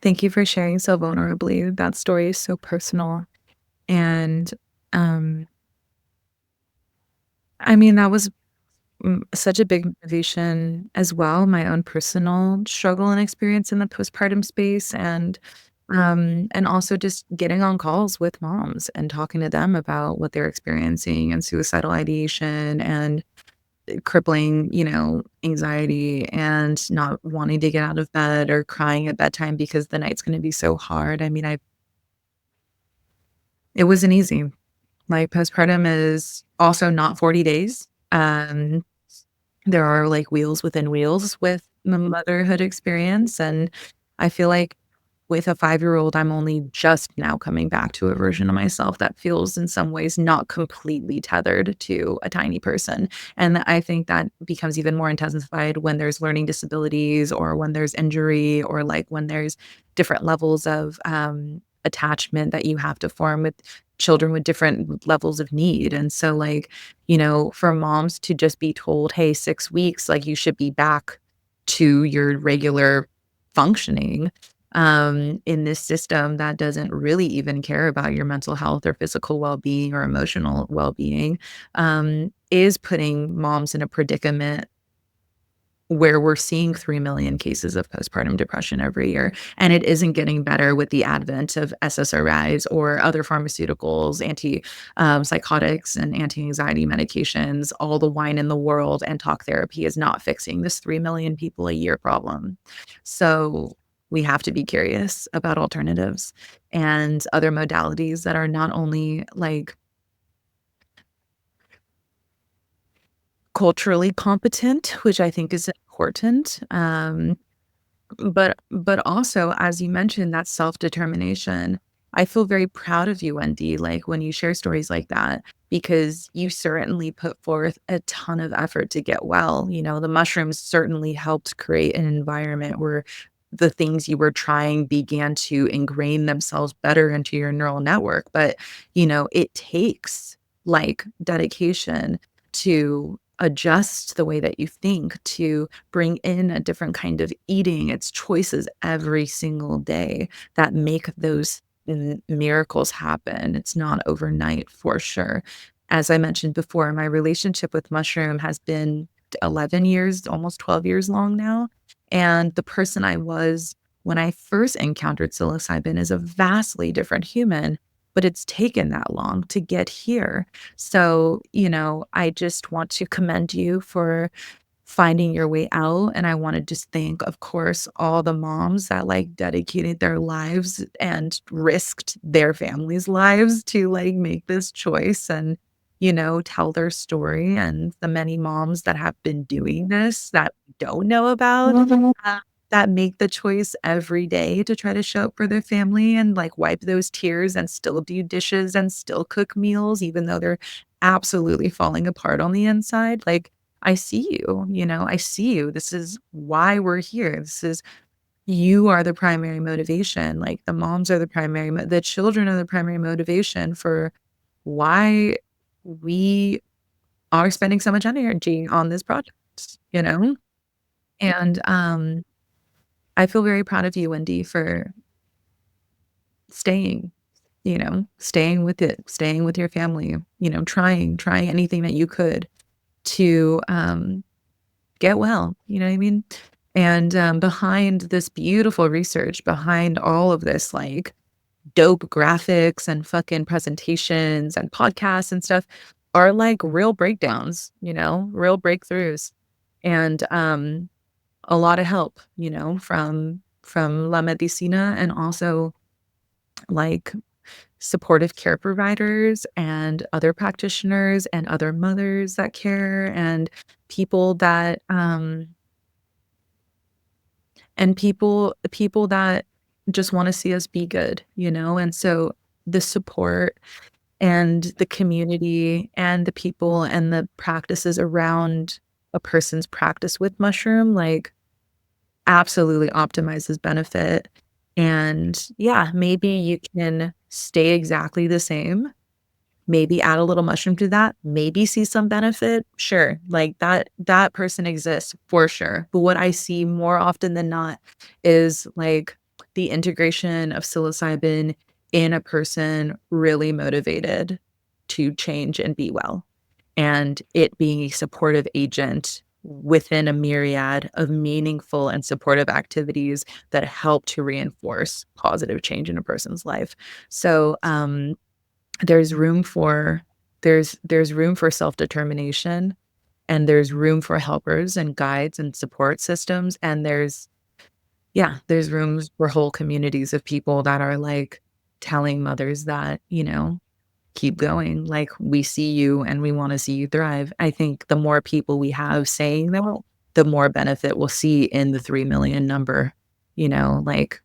Thank you for sharing so vulnerably. That story is so personal. And um, I mean, that was such a big motivation as well, my own personal struggle and experience in the postpartum space, and also just getting on calls with moms and talking to them about what they're experiencing and suicidal ideation and crippling, anxiety and not wanting to get out of bed or crying at bedtime because the night's gonna be so hard. I mean, I it wasn't easy. Like, postpartum is also not 40 days. There are, like, wheels within wheels with the motherhood experience, and I feel like with a five-year-old, I'm only just now coming back to a version of myself that feels in some ways not completely tethered to a tiny person, and I think that becomes even more intensified when there's learning disabilities or when there's injury or, like, when there's different levels of, attachment that you have to form with children with different levels of need, and so, like, for moms to just be told, "Hey, 6 weeks, like, you should be back to your regular functioning," in this system that doesn't really even care about your mental health or physical well-being or emotional well-being, is putting moms in a predicament where we're seeing 3 million cases of postpartum depression every year, and it isn't getting better with the advent of SSRIs or other pharmaceuticals, psychotics and anti-anxiety medications. All the wine in the world and talk therapy is not fixing this 3 million people a year problem. So, we have to be curious about alternatives and other modalities that are not only, like, culturally competent, which I think is important, but also, as you mentioned, that self-determination. I feel very proud of you, Wendy, like, when you share stories like that, because you certainly put forth a ton of effort to get well. The mushrooms certainly helped create an environment where the things you were trying began to ingrain themselves better into your neural network, but, it takes, like, dedication to adjust the way that you think, to bring in a different kind of eating. It's choices every single day that make those miracles happen. It's not overnight for sure. As I mentioned before, my relationship with mushroom has been 11 years, almost 12 years long now. And the person I was when I first encountered psilocybin is a vastly different human, but it's taken that long to get here. So, I just want to commend you for finding your way out, and I wanna just thank, of course, all the moms that, like, dedicated their lives and risked their families' lives to, like, make this choice and, tell their story, and the many moms that have been doing this that we don't know about, that make the choice every day to try to show up for their family and, like, wipe those tears and still do dishes and still cook meals even though they're absolutely falling apart on the inside, like, I see you, I see you. This is why we're here. This is you are the primary motivation. Like, the moms are the primary the children are the primary motivation for why we are spending so much energy on this project, you know? And, I feel very proud of you, Wendy, for staying, staying with it, staying with your family, trying anything that you could to, get well, you know what I mean? And, behind this beautiful research, behind all of this, like, dope graphics and fucking presentations and podcasts and stuff are, like, real breakdowns, real breakthroughs, and, a lot of help, from La Medicina and also, like, supportive care providers and other practitioners and other mothers that care and people that, people that just wanna see us be good, and so the support and the community and the people and the practices around a person's practice with mushroom, like, absolutely optimizes benefit. And, yeah, maybe you can stay exactly the same, maybe add a little mushroom to that, maybe see some benefit, sure, like, that person exists for sure, but what I see more often than not is, like, the integration of psilocybin in a person really motivated to change and be well, and it being a supportive agent within a myriad of meaningful and supportive activities that help to reinforce positive change in a person's life. So, there's room for there's room for self-determination, and there's room for helpers and guides and support systems, and there's rooms for whole communities of people that are, like, telling mothers that, "Keep going, like, we see you and we wanna see you thrive." I think the more people we have saying that, the more benefit we'll see in the 3,000,000 number, like,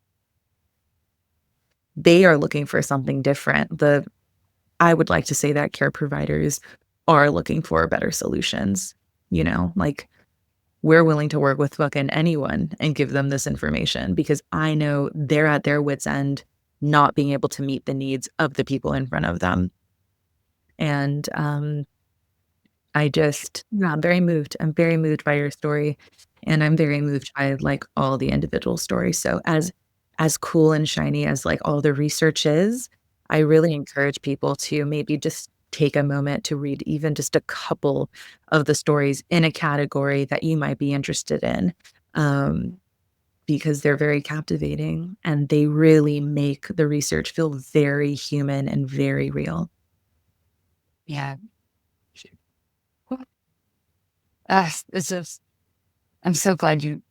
they are looking for something different. I would like to say that care providers are looking for better solutions, like, we're willing to work with fucking anyone and give them this information because I know they're at their wit's end not being able to meet the needs of the people in front of them. And, I'm very moved. I'm very moved by your story, and I'm very moved by, like, all the individual stories. So as cool and shiny as, like, all the research is, I really encourage people to maybe just take a moment to read even just a couple of the stories in a category that you might be interested in, um, because they're very captivating, and they really make the research feel very human and very real. Yeah. It's just, I'm so glad you,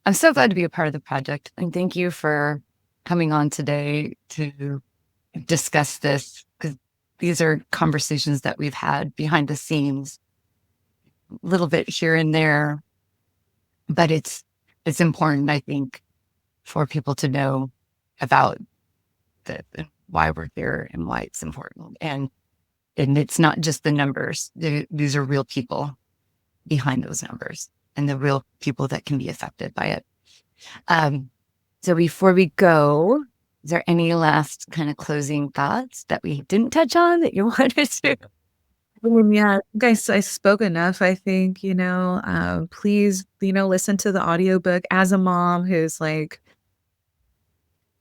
I'm so glad to be a part of the project. And thank you for coming on today to discuss this because these are conversations that we've had behind the scenes, a little bit here and there, but it's important, I think, for people to know about and why we're here and why it's important. And it's not just the numbers. These are real people behind those numbers and the real people that can be affected by it. Um, so before we go, is there any last kind of closing thoughts that we didn't touch on that you wanted to? Yeah, guys, I spoke enough, I think, please, listen to the audiobook as a mom who's like,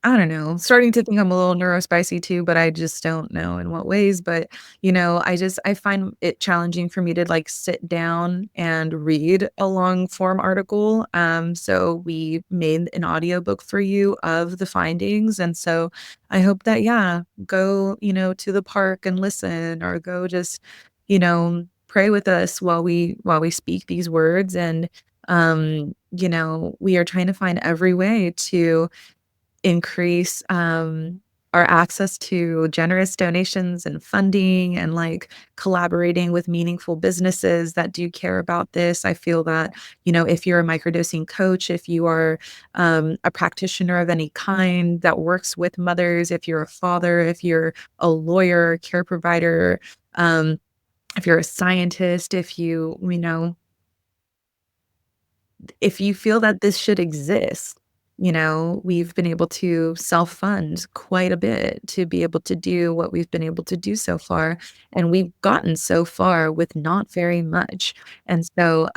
I don't know, starting to think I'm a little neurospicy too, but I just don't know in what ways. But, I find it challenging for me to like sit down and read a long form article. So we made an audiobook for you of the findings. And so I hope that, yeah, go, to the park and listen or go just, pray with us while we speak these words. And we are trying to find every way to increase, our access to generous donations and funding and, like, collaborating with meaningful businesses that do care about this. I feel that, if you're a microdosing coach, if you are, a practitioner of any kind that works with mothers, if you're a father, if you're a lawyer, care provider, um if you're a scientist, if if you feel that this should exist, we've been able to self-fund quite a bit to be able to do what we've been able to do so far, and we've gotten so far with not very much. And so,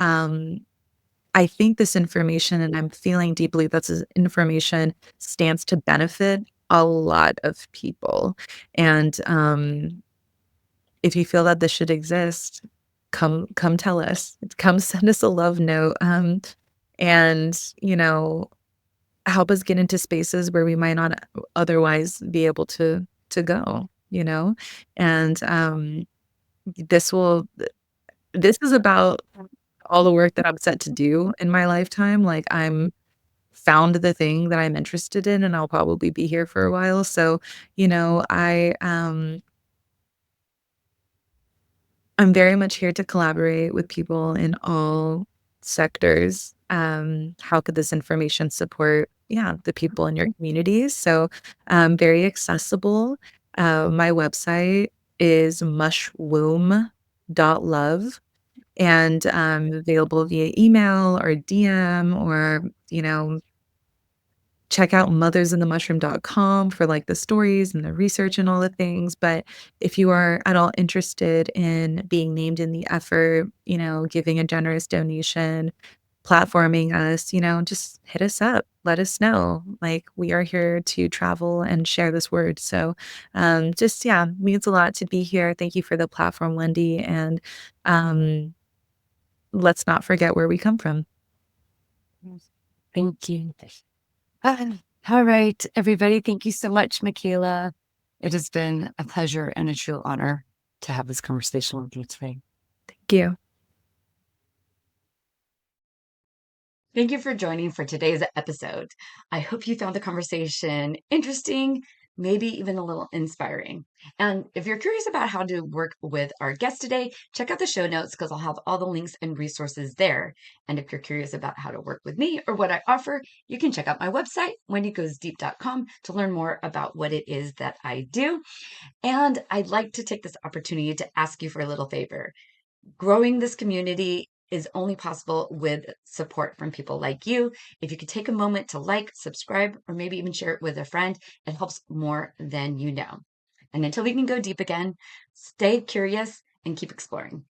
I think this information, and I'm feeling deeply that this information stands to benefit a lot of people. And, if you feel that this should exist, come tell us. Come send us a love note, and, help us get into spaces where we might not otherwise be able to go, you know? And, this will this is about all the work that I'm set to do in my lifetime. Like, I'm found the thing that I'm interested in, and I'll probably be here for a while. So, I'm very much here to collaborate with people in all sectors. How could this information support, yeah, the people in your communities? So, very accessible. My website is mushwomb.love, and available via email or DM, or, check out mothersinthemushroom.com for, like, the stories and the research and all the things. But if you are at all interested in being named in the effort, giving a generous donation, platforming us, just hit us up. Let us know. Like, we are here to travel and share this word. So, just, yeah, means a lot to be here. Thank you for the platform, Wendy. And, let's not forget where we come from. Thank you. All right, everybody. Thank you so much, Mikaela. It has been a pleasure and a true honor to have this conversation with you today. Thank you. Thank you for joining for today's episode. I hope you found the conversation interesting, maybe even a little inspiring. And if you're curious about how to work with our guest today, check out the show notes because I'll have all the links and resources there. And if you're curious about how to work with me or what I offer, you can check out my website, wendygoesdeep.com, to learn more about what it is that I do. And I'd like to take this opportunity to ask you for a little favor. Growing this community is only possible with support from people like you. If you could take a moment to like, subscribe, or maybe even share it with a friend, it helps more than you know. And until we can go deep again, stay curious and keep exploring.